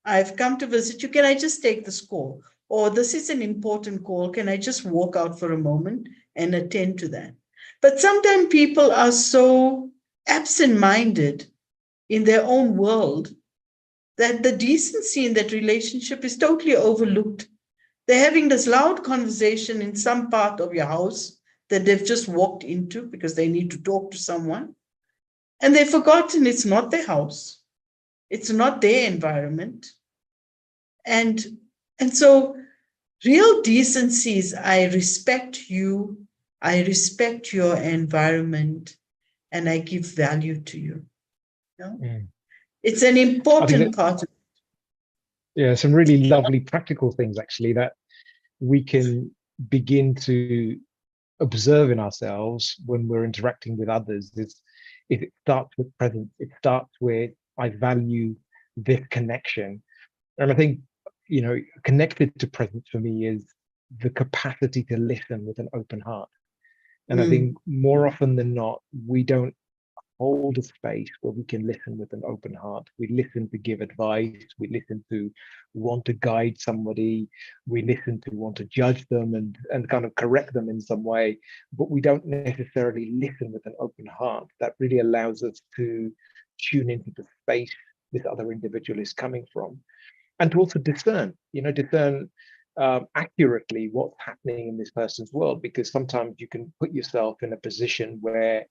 I've come to visit you. Can I just take this call? Or this is an important call. Can I just walk out for a moment and attend to that? But sometimes people are so absent-minded in their own world that the decency in that relationship is totally overlooked. They're having this loud conversation in some part of your house that they've just walked into because they need to talk to someone. And they've forgotten it's not their house. It's not their environment. And so real decency is I respect you, I respect your environment, and I give value to you. You know? It's an important part of some really lovely practical things actually that we can begin to observe in ourselves when we're interacting with others. It starts with presence. It starts with I value this connection. And I think, you know, connected to presence for me is the capacity to listen with an open heart. And I think more often than not, we don't hold a space where we can listen with an open heart. We listen to give advice. We listen to want to guide somebody. We listen to want to judge them and kind of correct them in some way. But we don't necessarily listen with an open heart. That really allows us to tune into the space this other individual is coming from. And to also discern accurately what's happening in this person's world, because sometimes you can put yourself in a position where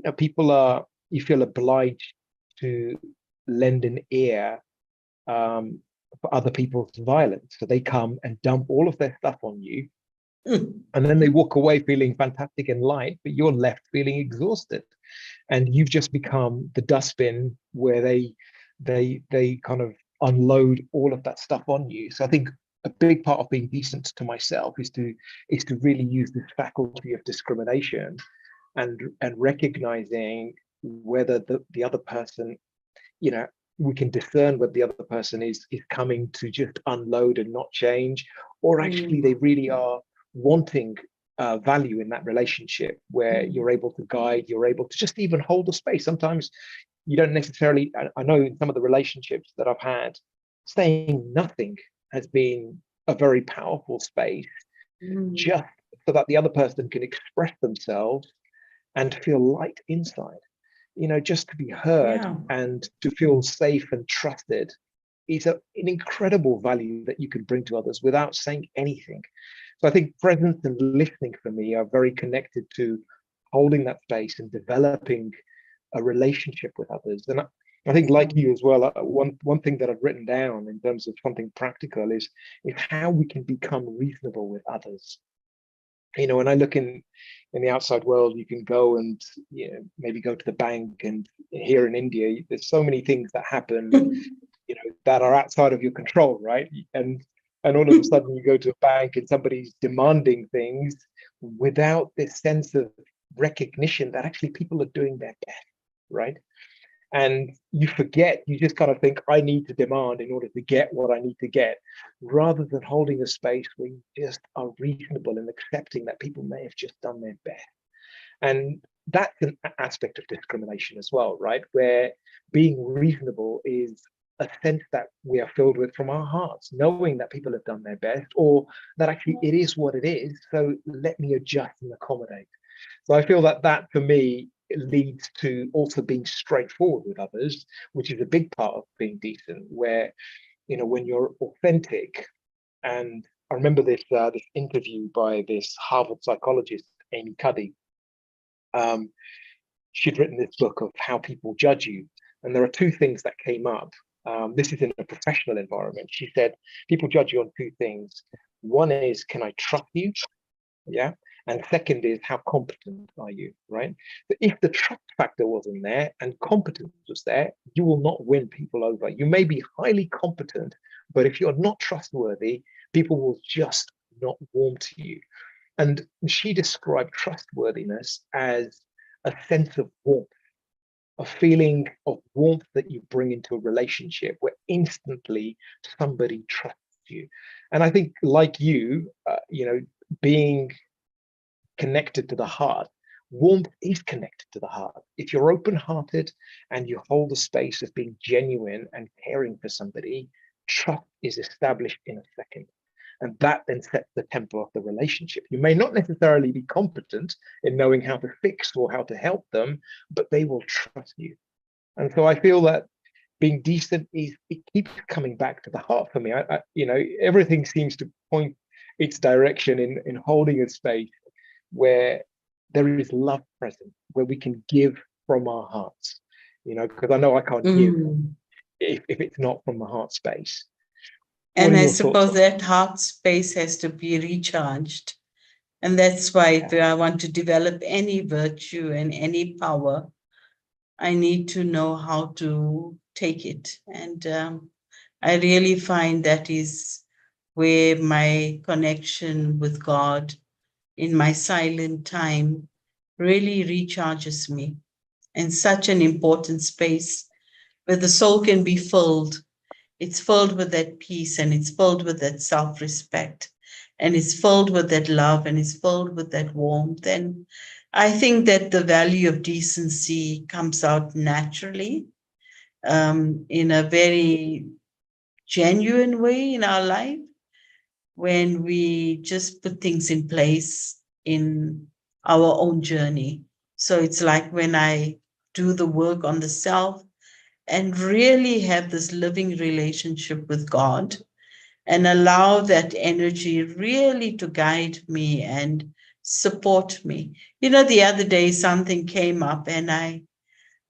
you feel obliged to lend an ear for other people's violence. So they come and dump all of their stuff on you, and then they walk away feeling fantastic and light, but you're left feeling exhausted, and you've just become the dustbin where they kind of unload all of that stuff on you. So I think a big part of being decent to myself is to really use this faculty of discrimination and recognizing whether the other person, we can discern whether the other person is coming to just unload and not change, or actually they really are wanting value in that relationship where you're able to guide, you're able to just even hold a space. Sometimes you don't necessarily, I know in some of the relationships that I've had, saying nothing has been a very powerful space, just so that the other person can express themselves and feel light inside, just to be heard and to feel safe and trusted is an incredible value that you can bring to others without saying anything. So I think presence and listening for me are very connected to holding that space and developing a relationship with others. And I think, like you as well, one thing that I've written down in terms of something practical is how we can become reasonable with others. When I look in the outside world, you can go and maybe go to the bank, and here in India, there's so many things that happen, that are outside of your control, right? And all of a sudden you go to a bank and somebody's demanding things without this sense of recognition that actually people are doing their best, right? And you forget, you just kind of think, I need to demand in order to get what I need to get, rather than holding a space where you just are reasonable and accepting that people may have just done their best. And that's an aspect of discrimination as well, right? Where being reasonable is a sense that we are filled with from our hearts, knowing that people have done their best, or that actually it is what it is. So let me adjust and accommodate. So I feel that that for me leads to also being straightforward with others, which is a big part of being decent, where, you know, when you're authentic. And I remember this interview by this Harvard psychologist, Amy Cuddy. She'd written this book of how people judge you. And there are two things that came up. This is in a professional environment. She said, people judge you on two things. One is, can I trust you? Yeah. And second is, how competent are you, right? So if the trust factor wasn't there and competence was there, you will not win people over. You may be highly competent, but if you're not trustworthy, people will just not warm to you. And she described trustworthiness as a sense of warmth, a feeling of warmth that you bring into a relationship where instantly somebody trusts you. And I think, like you, being connected to the heart, warmth is connected to the heart. If you're open-hearted and you hold the space of being genuine and caring for somebody, trust is established in a second. And that then sets the tempo of the relationship. You may not necessarily be competent in knowing how to fix or how to help them, but they will trust you. And so I feel that being decent it keeps coming back to the heart for me. Everything seems to point its direction in holding a space where there is love present, where we can give from our hearts, because I know I can't give if it's not from the heart space. And I suppose that heart space has to be recharged. And that's why if I want to develop any virtue and any power, I need to know how to take it. And I really find that is where my connection with God in my silent time really recharges me. And such an important space where the soul can be filled. It's filled with that peace, and it's filled with that self-respect, and it's filled with that love, and it's filled with that warmth. And I think that the value of decency comes out naturally, in a very genuine way in our life, when we just put things in place in our own journey. So it's like when I do the work on the self and really have this living relationship with God and allow that energy really to guide me and support me. The other day something came up and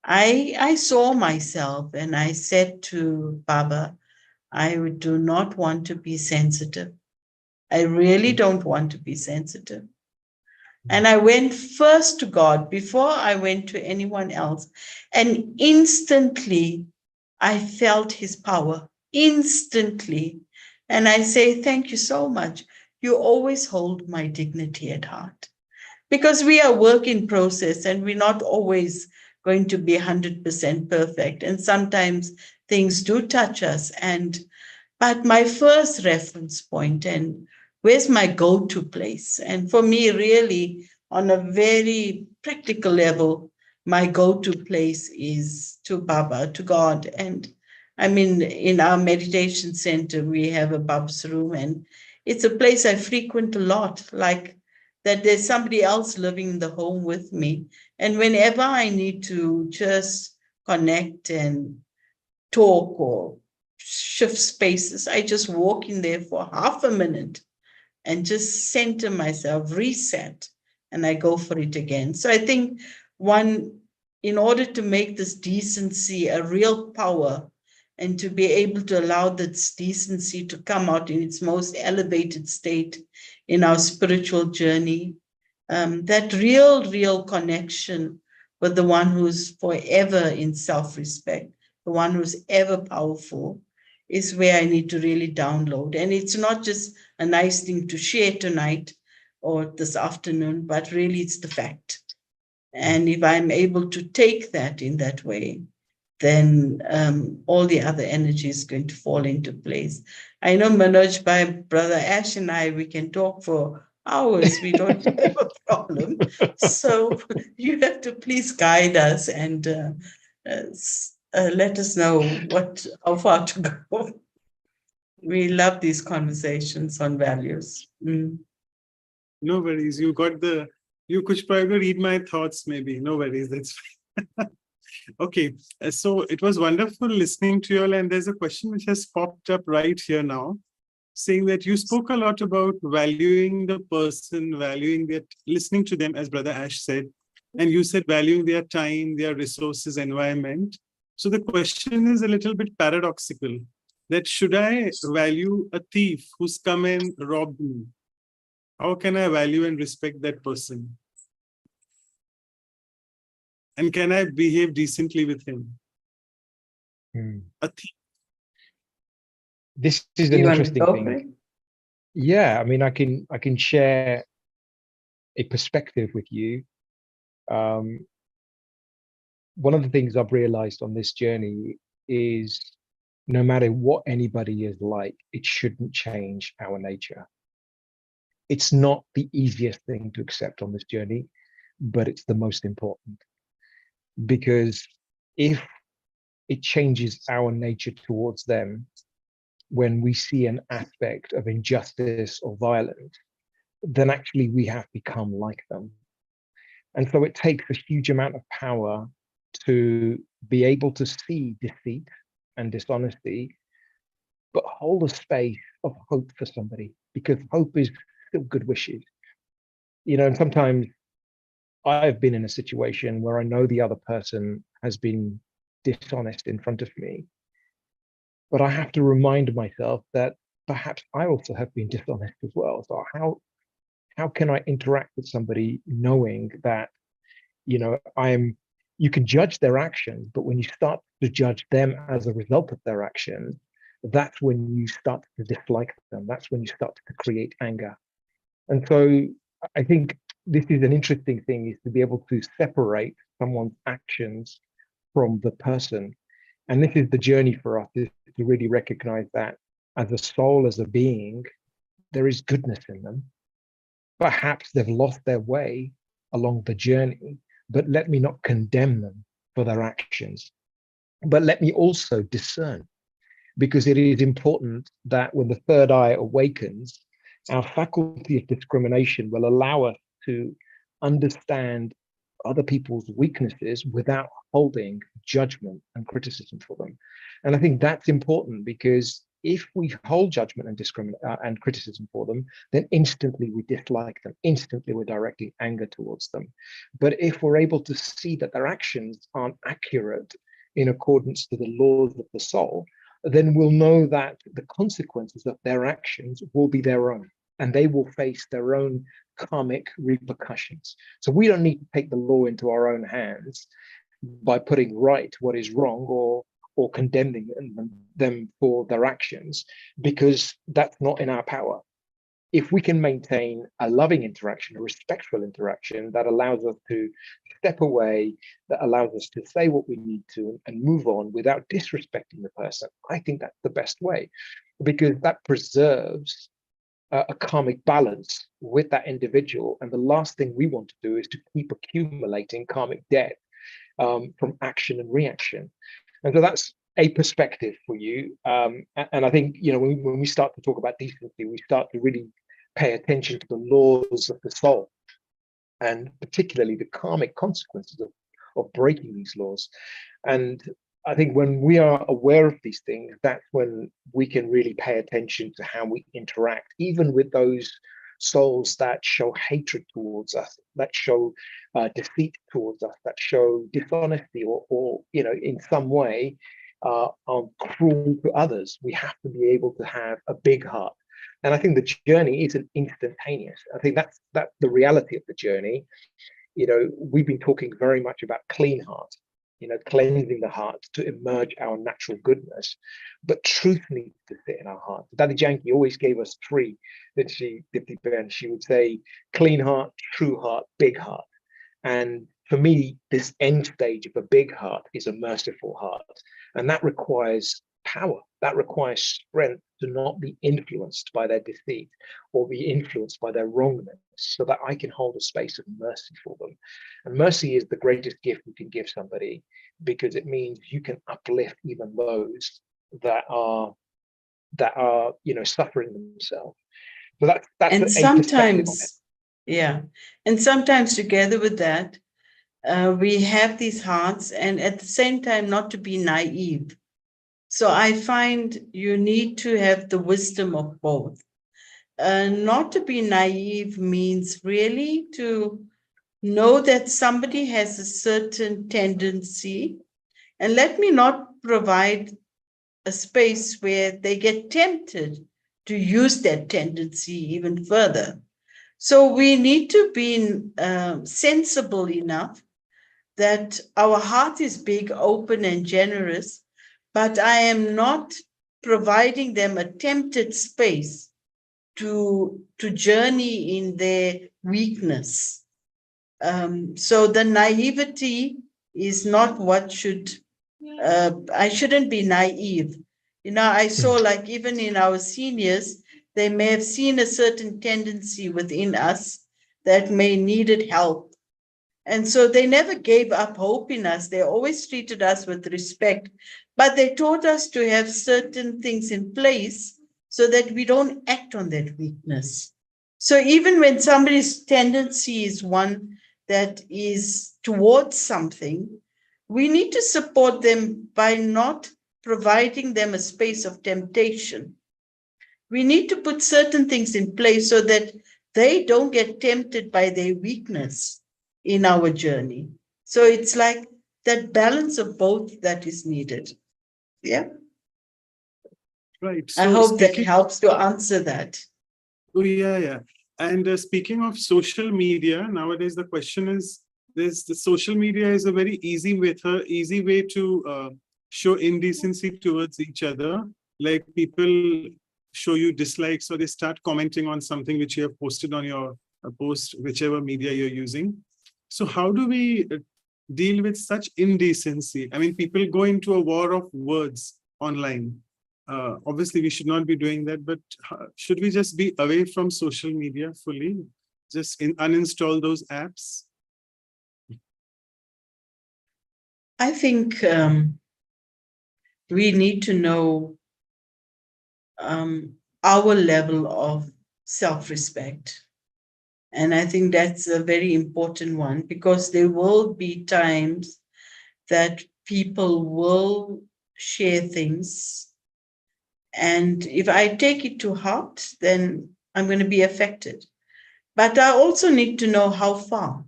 I saw myself and I said to Baba, I do not want to be sensitive. I really don't want to be sensitive. And I went first to God before I went to anyone else. And instantly, I felt his power. Instantly. And I say, thank you so much. You always hold my dignity at heart. Because we are work in process and we're not always going to be 100% perfect. And sometimes things do touch us. But my first reference point and where's my go-to place? And for me, really, on a very practical level, my go-to place is to Baba, to God. And I mean, in our meditation center, we have a Baba's room, and it's a place I frequent a lot, like that there's somebody else living in the home with me. And whenever I need to just connect and talk or shift spaces, I just walk in there for half a minute and just center myself, reset, and I go for it again. So I think in order to make this decency a real power and to be able to allow this decency to come out in its most elevated state in our spiritual journey, that real connection with the one who's forever in self-respect, the one who's ever powerful, is where I need to really download. And it's not just a nice thing to share tonight or this afternoon, but really it's the fact. And if I'm able to take that in that way, then all the other energy is going to fall into place. I know, Manoj, by Brother Ash and I, we can talk for hours. We don't have a problem. So you have to please guide us and let us know how far to go. We love these conversations on values. No worries. You could probably read my thoughts, maybe. No worries. That's fine. Okay. So it was wonderful listening to you all. And there's a question which has popped up right here now, saying that you spoke a lot about valuing the person, valuing that, listening to them, as Brother Ash said. And you said valuing their time, their resources, environment. So the question is a little bit paradoxical, that should I value a thief who's come and robbed me? How can I value and respect that person? And can I behave decently with him? A thief. This is an interesting thing. Yeah, I mean, I can share a perspective with you. One of the things I've realized on this journey is no matter what anybody is like, it shouldn't change our nature. It's not the easiest thing to accept on this journey, but it's the most important. Because if it changes our nature towards them, when we see an aspect of injustice or violence, then actually we have become like them. And so it takes a huge amount of power to be able to see deceit and dishonesty, but hold a space of hope for somebody, because hope is still good wishes. You know, and sometimes I've been in a situation where I know the other person has been dishonest in front of me, but I have to remind myself that perhaps I also have been dishonest as well. So how can I interact with somebody knowing that, you know, you can judge their actions, but when you start to judge them as a result of their actions, that's when you start to dislike them. That's when you start to create anger. And so I think this is an interesting thing, is to be able to separate someone's actions from the person. And this is the journey for us, is to really recognize that as a soul, as a being, there is goodness in them. Perhaps they've lost their way along the journey, but let me not condemn them for their actions. But let me also discern, because it is important that when the third eye awakens, our faculty of discrimination will allow us to understand other people's weaknesses without holding judgment and criticism for them. And I think that's important, because if we hold judgment and criticism for them, then instantly we dislike them. Instantly we're directing anger towards them. But if we're able to see that their actions aren't accurate in accordance to the laws of the soul, then we'll know that the consequences of their actions will be their own, and they will face their own karmic repercussions. So we don't need to take the law into our own hands by putting right what is wrong, or condemning them for their actions, because that's not in our power. If we can maintain a loving interaction, a respectful interaction that allows us to step away, that allows us to say what we need to and move on without disrespecting the person, I think that's the best way, because that preserves a karmic balance with that individual. And the last thing we want to do is to keep accumulating karmic debt from action and reaction. And so that's a perspective for you. And I think, you know, when we start to talk about decency, we start to really pay attention to the laws of the soul, and particularly the karmic consequences of breaking these laws. And I think when we are aware of these things, that's when we can really pay attention to how we interact, even with those souls that show hatred towards us, that show deceit towards us, that show dishonesty, or you know, in some way are cruel to others. We have to be able to have a big heart. And I think the journey isn't instantaneous. I think that's the reality of the journey. You know, we've been talking very much about clean heart, you know, cleansing the heart to emerge our natural goodness. But truth needs to sit in our heart. Daddy Janki always gave us three, didn't she, Dipti Ben? She would say clean heart, true heart, big heart. And for me, this end stage of a big heart is a merciful heart. And that requires power. That requires strength to not be influenced by their defeat or be influenced by their wrongness, so that I can hold a space of mercy for them. And mercy is the greatest gift you can give somebody, because it means you can uplift even those that are suffering themselves. So that's And a perspective on it. sometimes, yeah, and sometimes together with that, we have these hearts, and at the same time, not to be naive. So I find you need to have the wisdom of both. Not to be naive means really to know that somebody has a certain tendency, and let me not provide a space where they get tempted to use that tendency even further. So we need to be sensible enough that our heart is big, open, and generous, but I am not providing them a tempted space to journey in their weakness. So the naivety is not what should, I shouldn't be naive. I saw, like, even in our seniors, they may have seen a certain tendency within us that may needed help. And so they never gave up hope in us. They always treated us with respect, but they taught us to have certain things in place so that we don't act on that weakness. So even when somebody's tendency is one that is towards something, we need to support them by not providing them a space of temptation. We need to put certain things in place so that they don't get tempted by their weakness in our journey. So it's like that balance of both that is needed. Yeah. Right. I So hope that speaking, helps to answer that. oh yeah. And speaking of social media, nowadays the question is, the social media is a very easy way to show indecency towards each other. Like, people show you dislikes, or they start commenting on something which you have posted on your post, whichever media you're using. So how do we deal with such indecency? I mean, people go into a war of words online. Obviously, we should not be doing that, but should we just be away from social media fully? Just uninstall those apps? I think we need to know our level of self-respect. And I think that's a very important one, because there will be times that people will share things. And if I take it to heart, then I'm going to be affected. But I also need to know how far,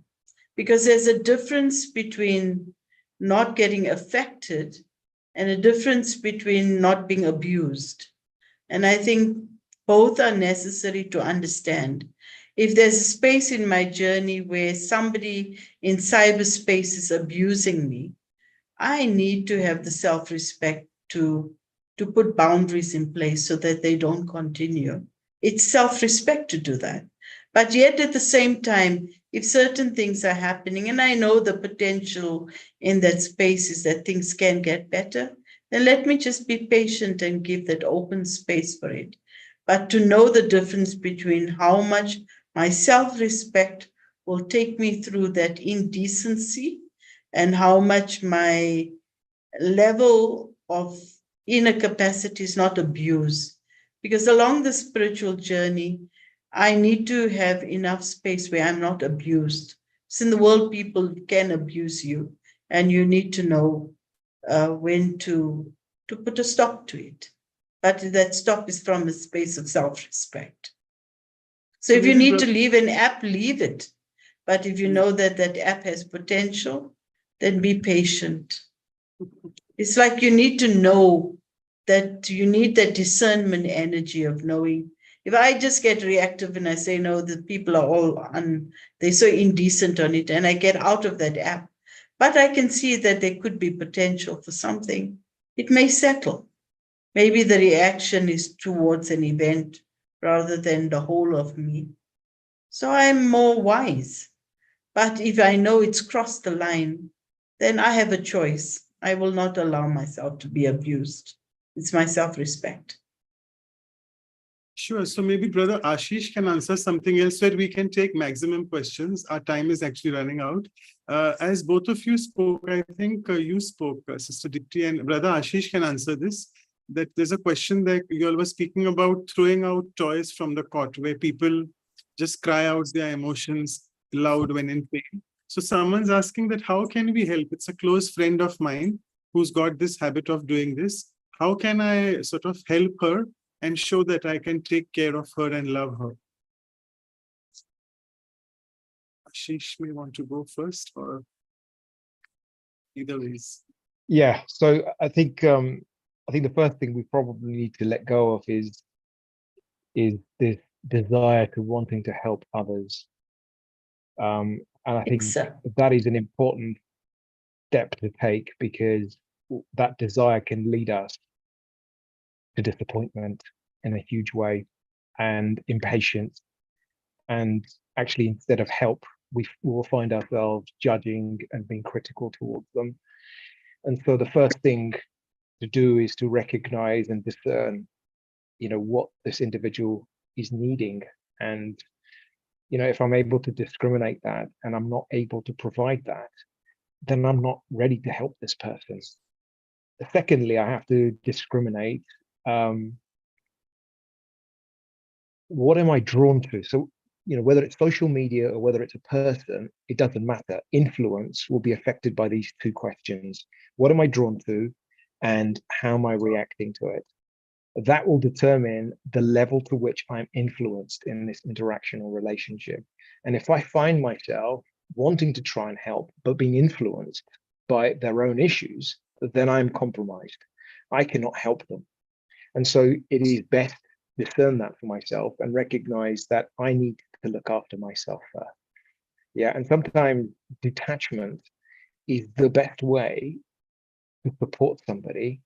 because there's a difference between not getting affected and a difference between not being abused. And I think both are necessary to understand. If there's a space in my journey where somebody in cyberspace is abusing me, I need to have the self-respect to put boundaries in place so that they don't continue. It's self-respect to do that. But yet at the same time, if certain things are happening, and I know the potential in that space is that things can get better, then let me just be patient and give that open space for it. But to know the difference between how much my self-respect will take me through that indecency and how much my level of inner capacity is not abused. Because along the spiritual journey, I need to have enough space where I'm not abused. So in the world, people can abuse you, and you need to know when to put a stop to it. But that stop is from a space of self-respect. So if you need to leave an app, leave it. But if you know that that app has potential, then be patient. It's like you need to know that you need that discernment energy of knowing. If I just get reactive and I say, no, the people are all they're so indecent on it, and I get out of that app, but I can see that there could be potential for something, it may settle. Maybe the reaction is towards an event rather than the whole of me. So I'm more wise. But if I know it's crossed the line, then I have a choice. I will not allow myself to be abused. It's my self-respect. Sure. So maybe Brother Ashish can answer something else where we can take maximum questions. Our time is actually running out. As both of you spoke, I think you spoke, Sister Dipti, and Brother Ashish can answer this. That there's a question that you all were speaking about throwing out toys from the cot where people just cry out their emotions loud when in pain. So someone's asking that how can we help? It's a close friend of mine who's got this habit of doing this. How can I sort of help her and show that I can take care of her and love her? Ashish may want to go first, or either ways. Yeah, so I think the first thing we probably need to let go of is this desire to wanting to help others. And I think that is an important step to take, because that desire can lead us to disappointment in a huge way, and impatience. And actually, instead of help, we will find ourselves judging and being critical towards them. And so the first thing to do is to recognize and discern, what this individual is needing. And, if I'm able to discriminate that and I'm not able to provide that, then I'm not ready to help this person. Secondly, I have to discriminate. What am I drawn to? So, whether it's social media or whether it's a person, it doesn't matter. Influence will be affected by these two questions. What am I drawn to, and how am I reacting to it? That will determine the level to which I'm influenced in this interaction or relationship. And if I find myself wanting to try and help, but being influenced by their own issues, then I'm compromised. I cannot help them. And so it is best to discern that for myself and recognize that I need to look after myself first. Yeah, and sometimes detachment is the best way to support somebody,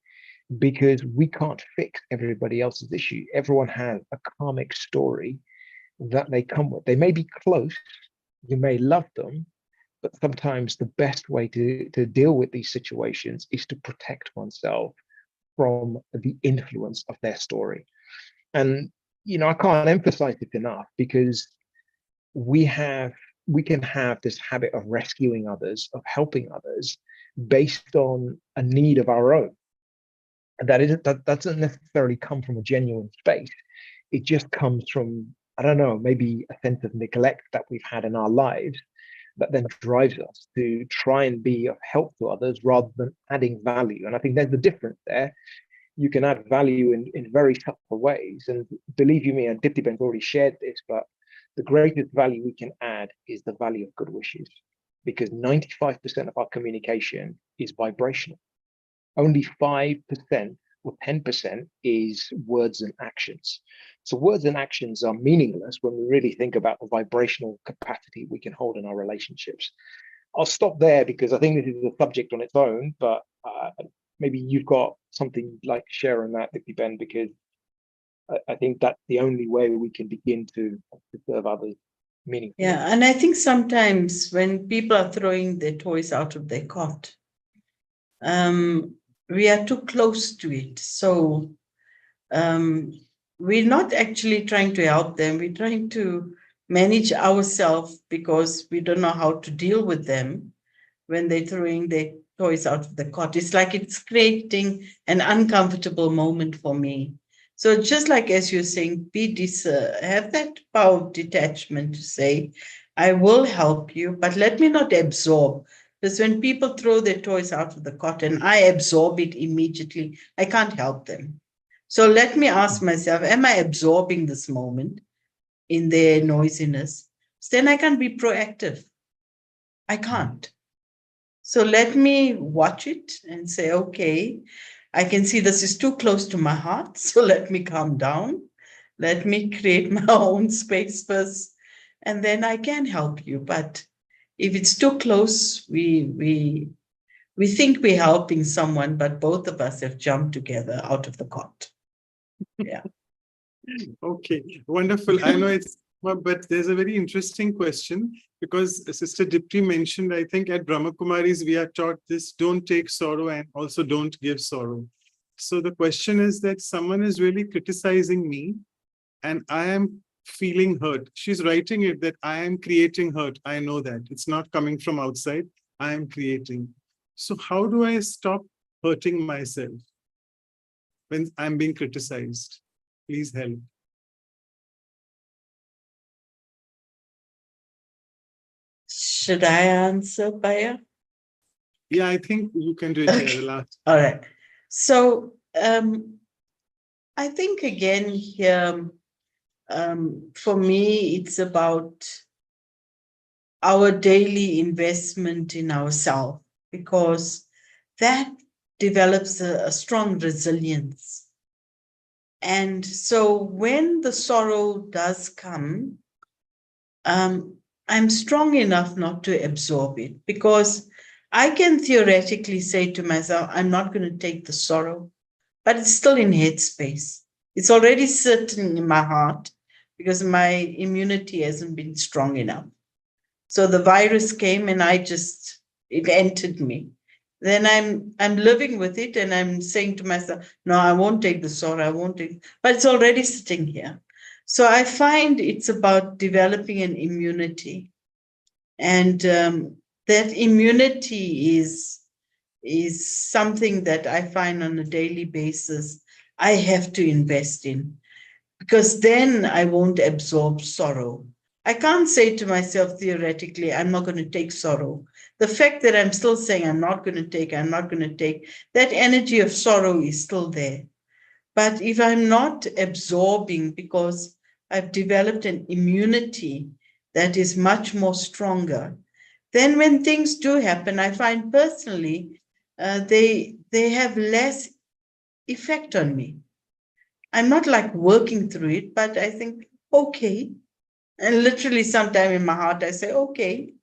because we can't fix everybody else's issue. Everyone has a karmic story that they come with. They may be close, you may love them, but sometimes the best way to deal with these situations is to protect oneself from the influence of their story. And, I can't emphasize it enough, because we can have this habit of rescuing others, of helping others based on a need of our own. And that doesn't necessarily come from a genuine space. It just comes from, I don't know, maybe a sense of neglect that we've had in our lives that then drives us to try and be of help to others rather than adding value. And I think there's a difference there. You can add value in very subtle ways. And believe you me, and Diptiben's already shared this, but the greatest value we can add is the value of good wishes, because 95% of our communication is vibrational. Only 5% or 10% is words and actions. So words and actions are meaningless when we really think about the vibrational capacity we can hold in our relationships. I'll stop there, because I think this is a subject on its own, but maybe you've got something like to share on that, Dipti-Ben, because I think that's the only way we can begin to serve others meaningfully. Yeah, and I think sometimes when people are throwing their toys out of their cot, we are too close to it. So we're not actually trying to help them. We're trying to manage ourselves, because we don't know how to deal with them when they're throwing their toys out of the cot. It's like it's creating an uncomfortable moment for me. So just like as you're saying, have that power of detachment to say, I will help you, but let me not absorb. Because when people throw their toys out of the cot and I absorb it immediately, I can't help them. So let me ask myself, am I absorbing this moment in their noisiness? So then I can't be proactive. I can't. So let me watch it and say, okay, I can see this is too close to my heart. So let me calm down. Let me create my own space first, and then I can help you. But if it's too close, we think we're helping someone, but both of us have jumped together out of the cot. Yeah. Okay, wonderful. I know it's But there's a very interesting question because Sister Dipti mentioned, I think at Brahma Kumaris, we are taught this, don't take sorrow and also don't give sorrow. So the question is that someone is really criticizing me and I am feeling hurt. She's writing it that I am creating hurt. I know that it's not coming from outside. I am creating. So how do I stop hurting myself when I'm being criticized? Please help. Should I answer, Baya? Yeah, I think you can do it here, the last. All right. So I think again here, for me, it's about our daily investment in ourselves, because that develops a strong resilience. And so when the sorrow does come, I'm strong enough not to absorb it, because I can theoretically say to myself, I'm not going to take the sorrow, but it's still in headspace. It's already sitting in my heart because my immunity hasn't been strong enough. So the virus came and it entered me. Then I'm living with it and I'm saying to myself, no, I won't take the sorrow, I won't take, but it's already sitting here. So I find it's about developing an immunity. And that immunity is something that I find on a daily basis I have to invest in, because then I won't absorb sorrow. I can't say to myself theoretically, I'm not going to take sorrow. The fact that I'm still saying I'm not going to take, that energy of sorrow is still there. But if I'm not absorbing, because I've developed an immunity that is much more stronger, then when things do happen, I find personally, they have less effect on me. I'm not like working through it, but I think, okay. And literally sometime in my heart, I say, okay,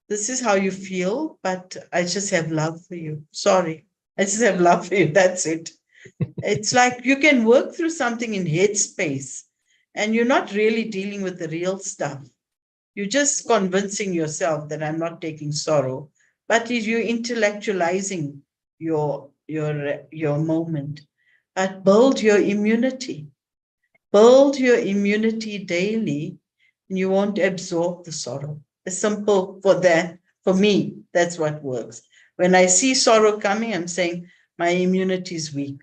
this is how you feel, but I just have love for you. Sorry, I just have love for you. That's it. It's like you can work through something in headspace and you're not really dealing with the real stuff. You're just convincing yourself that I'm not taking sorrow, but you're intellectualizing your moment. But build your immunity. Build your immunity daily, and you won't absorb the sorrow. It's simple for that. For me, that's what works. When I see sorrow coming, I'm saying my immunity is weak.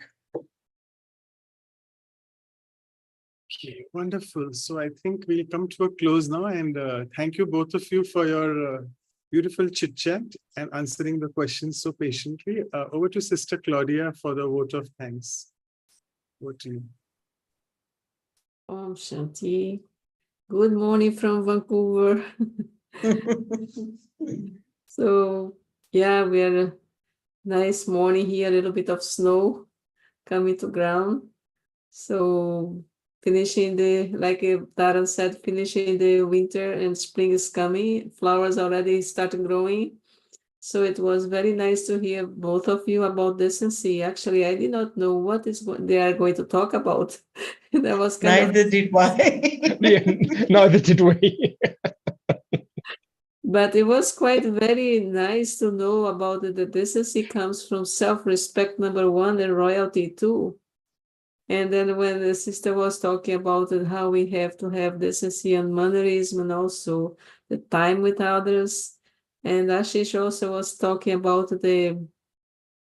Okay, wonderful. So I think we'll come to a close now, and thank you both of you for your beautiful chit chat and answering the questions so patiently. Over to Sister Claudia for the vote of thanks. Over to you. Om Shanti. Good morning from Vancouver. So, yeah, we had a nice morning here, a little bit of snow coming to ground. So, finishing like Taran said, finishing the winter and spring is coming. Flowers already started growing. So it was very nice to hear both of you about Decency. Actually, I did not know what they are going to talk about. That was kind Neither did I. Yeah, neither did we. But it was quite very nice to know about it. The decency comes from self-respect, number one, and royalty, too. And then when the sister was talking about it, how we have to have decency and mannerism, and also the time with others. And Ashish also was talking about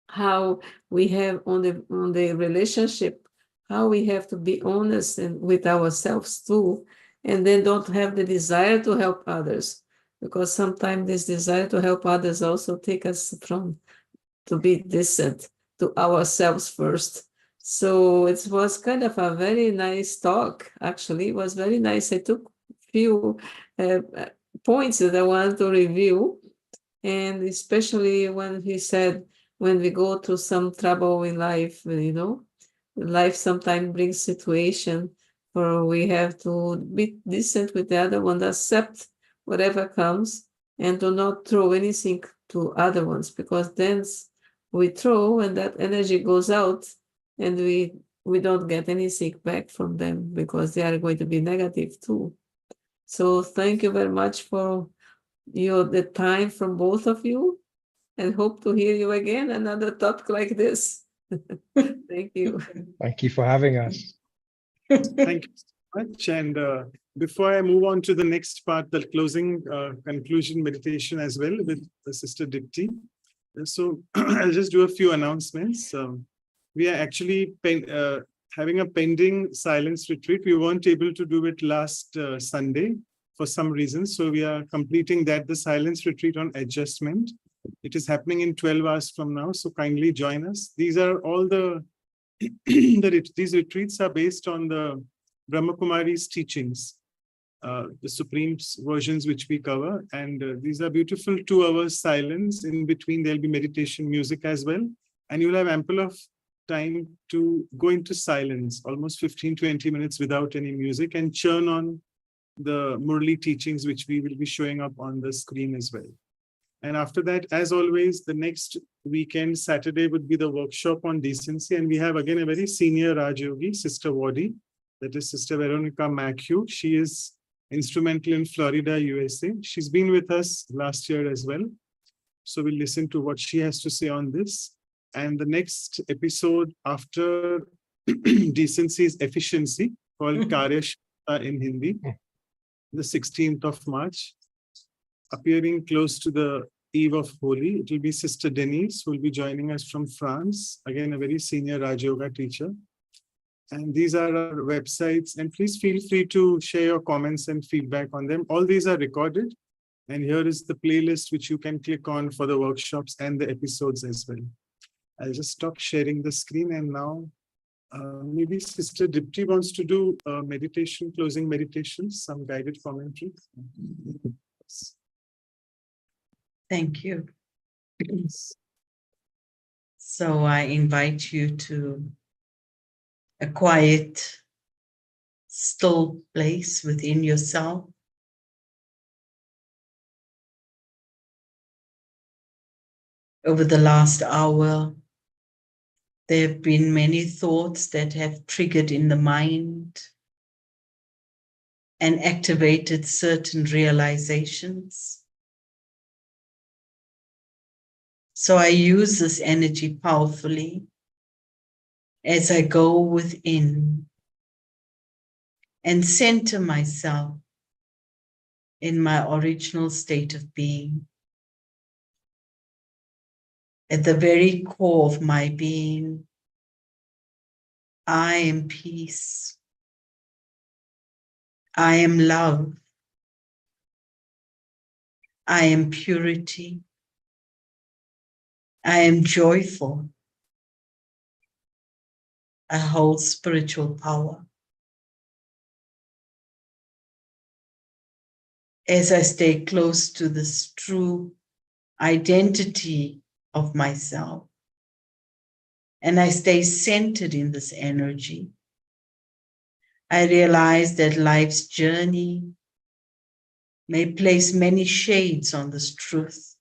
how we have on the relationship, how we have to be honest and with ourselves too, and then don't have the desire to help others, because sometimes this desire to help others also take us from to be decent to ourselves first. So it was kind of a very nice talk. Actually, it was very nice. I took a few points that I wanted to review, and especially when he said, when we go through some trouble in life, life sometimes brings situation where we have to be decent with the other one, accept whatever comes, and do not throw anything to other ones, because then we throw and that energy goes out, and we don't get anything back from them, because they are going to be negative too. So thank you very much for the time from both of you, and hope to hear you again another topic like this. Thank you. Thank you for having us. Thank you so much. And before I move on to the next part, the closing conclusion meditation as well with Sister Dipti. So I'll just do a few announcements. We are actually having a pending silence retreat. We weren't able to do it last Sunday for some reason. So we are completing that, the silence retreat on adjustment. It is happening in 12 hours from now. So kindly join us. These are all the these retreats are based on the Brahma Kumaris teachings, the supreme versions which we cover. And these are beautiful 2 hours silence. In between, there'll be meditation music as well. And you'll have ample of time to go into silence, almost 15-20 minutes without any music, and churn on the Murli teachings, which we will be showing up on the screen as well. And after that, as always, the next weekend, Saturday, would be the workshop on decency. And we have again a very senior Raj Yogi, Sister Wadi, that is Sister Veronica McHugh. She is instrumental in Florida, USA. She's been with us last year as well. So we'll listen to what she has to say on this. And the next episode after decency is efficiency, called Karya Shakti in Hindi, the 16th of March. Appearing close to the eve of Holi, it will be Sister Denise, who will be joining us from France. Again, a very senior Raj Yoga teacher. And these are our websites. And please feel free to share your comments and feedback on them. All these are recorded. And here is the playlist which you can click on for the workshops and the episodes as well. I'll just stop sharing the screen. And now maybe Sister Dipti wants to do a meditation, closing meditation, some guided commentary. Thank you. So I invite you to a quiet, still place within yourself. Over the last hour, there have been many thoughts that have triggered in the mind and activated certain realizations. So I use this energy powerfully as I go within and center myself in my original state of being. At the very core of my being, I am peace. I am love. I am purity. I am joyful. I hold spiritual power. As I stay close to this true identity of myself, and I stay centered in this energy, I realize that life's journey may place many shades on this truth,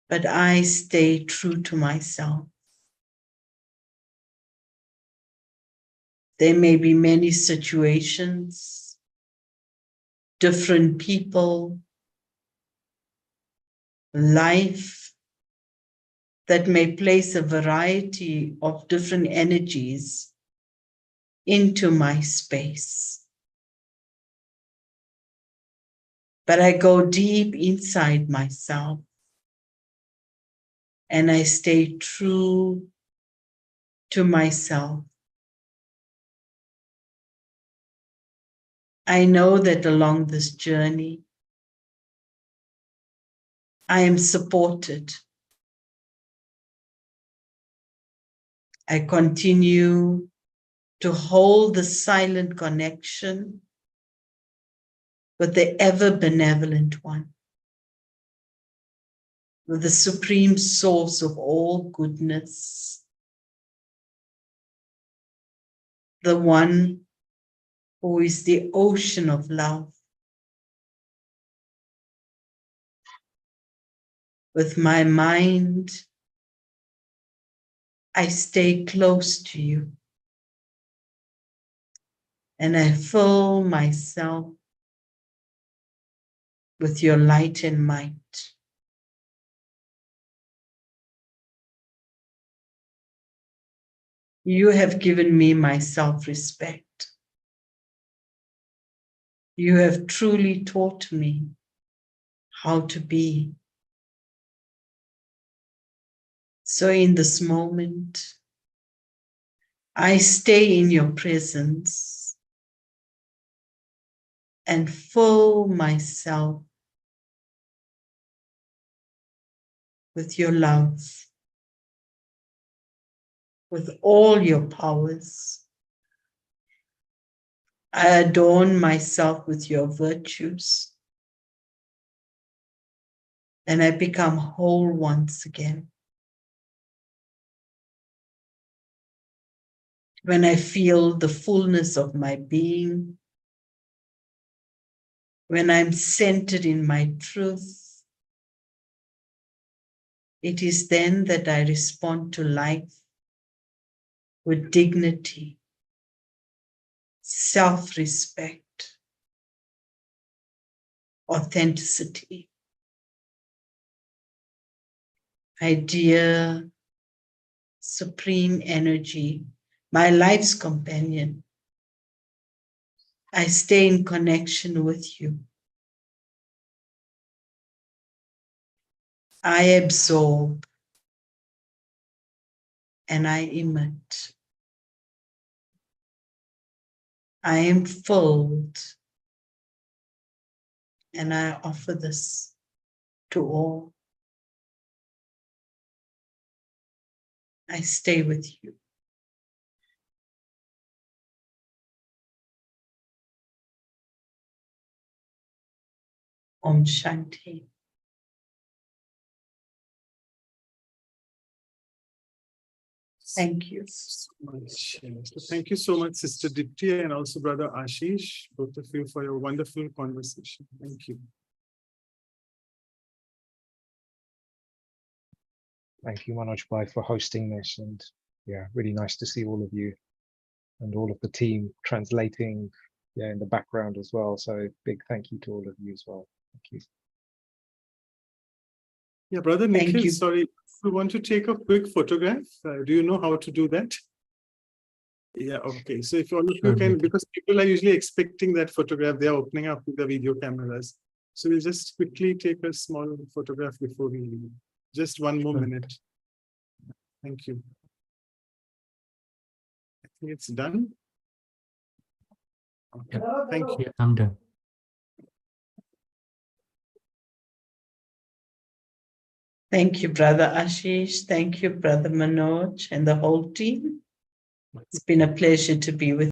but I stay true to myself. There may be many situations, different people, life that may place a variety of different energies into my space. But I go deep inside myself and I stay true to myself. I know that along this journey, I am supported. I continue to hold the silent connection with the ever benevolent one, with the supreme source of all goodness, the one who is the ocean of love. With my mind, I stay close to you. And I fill myself with your light and might. You have given me my self-respect. You have truly taught me how to be. So in this moment, I stay in your presence and fill myself with your love, with all your powers. I adorn myself with your virtues, and I become whole once again. When I feel the fullness of my being, when I'm centered in my truth, it is then that I respond to life with dignity, self-respect, authenticity. My dear supreme energy, my life's companion, I stay in connection with you. I absorb and I emit. I am filled and I offer this to all. I stay with you. Om Shanti. Thank you. So much. So thank you so much, Sister Dipti, and also Brother Ashish, both of you, for your wonderful conversation. Thank you. Thank you, Manoj Bhai, for hosting this, and yeah, really nice to see all of you and all of the team translating, yeah, in the background as well. So big thank you to all of you as well. Thank you. Yeah, Brother Thank Nikhil, you. sorry, if you want to take a quick photograph, do you know how to do that? Yeah, okay. So if all of you Sure, can, Nikhil. because people are usually expecting that photograph, they are opening up the video cameras. So we'll just quickly take a small photograph before we leave. Just one more Sure. minute. Thank you. I think it's done. Okay, thank you. Yeah, I'm done. Thank you, Brother Ashish. Thank you, Brother Manoj, and the whole team. It's been a pleasure to be with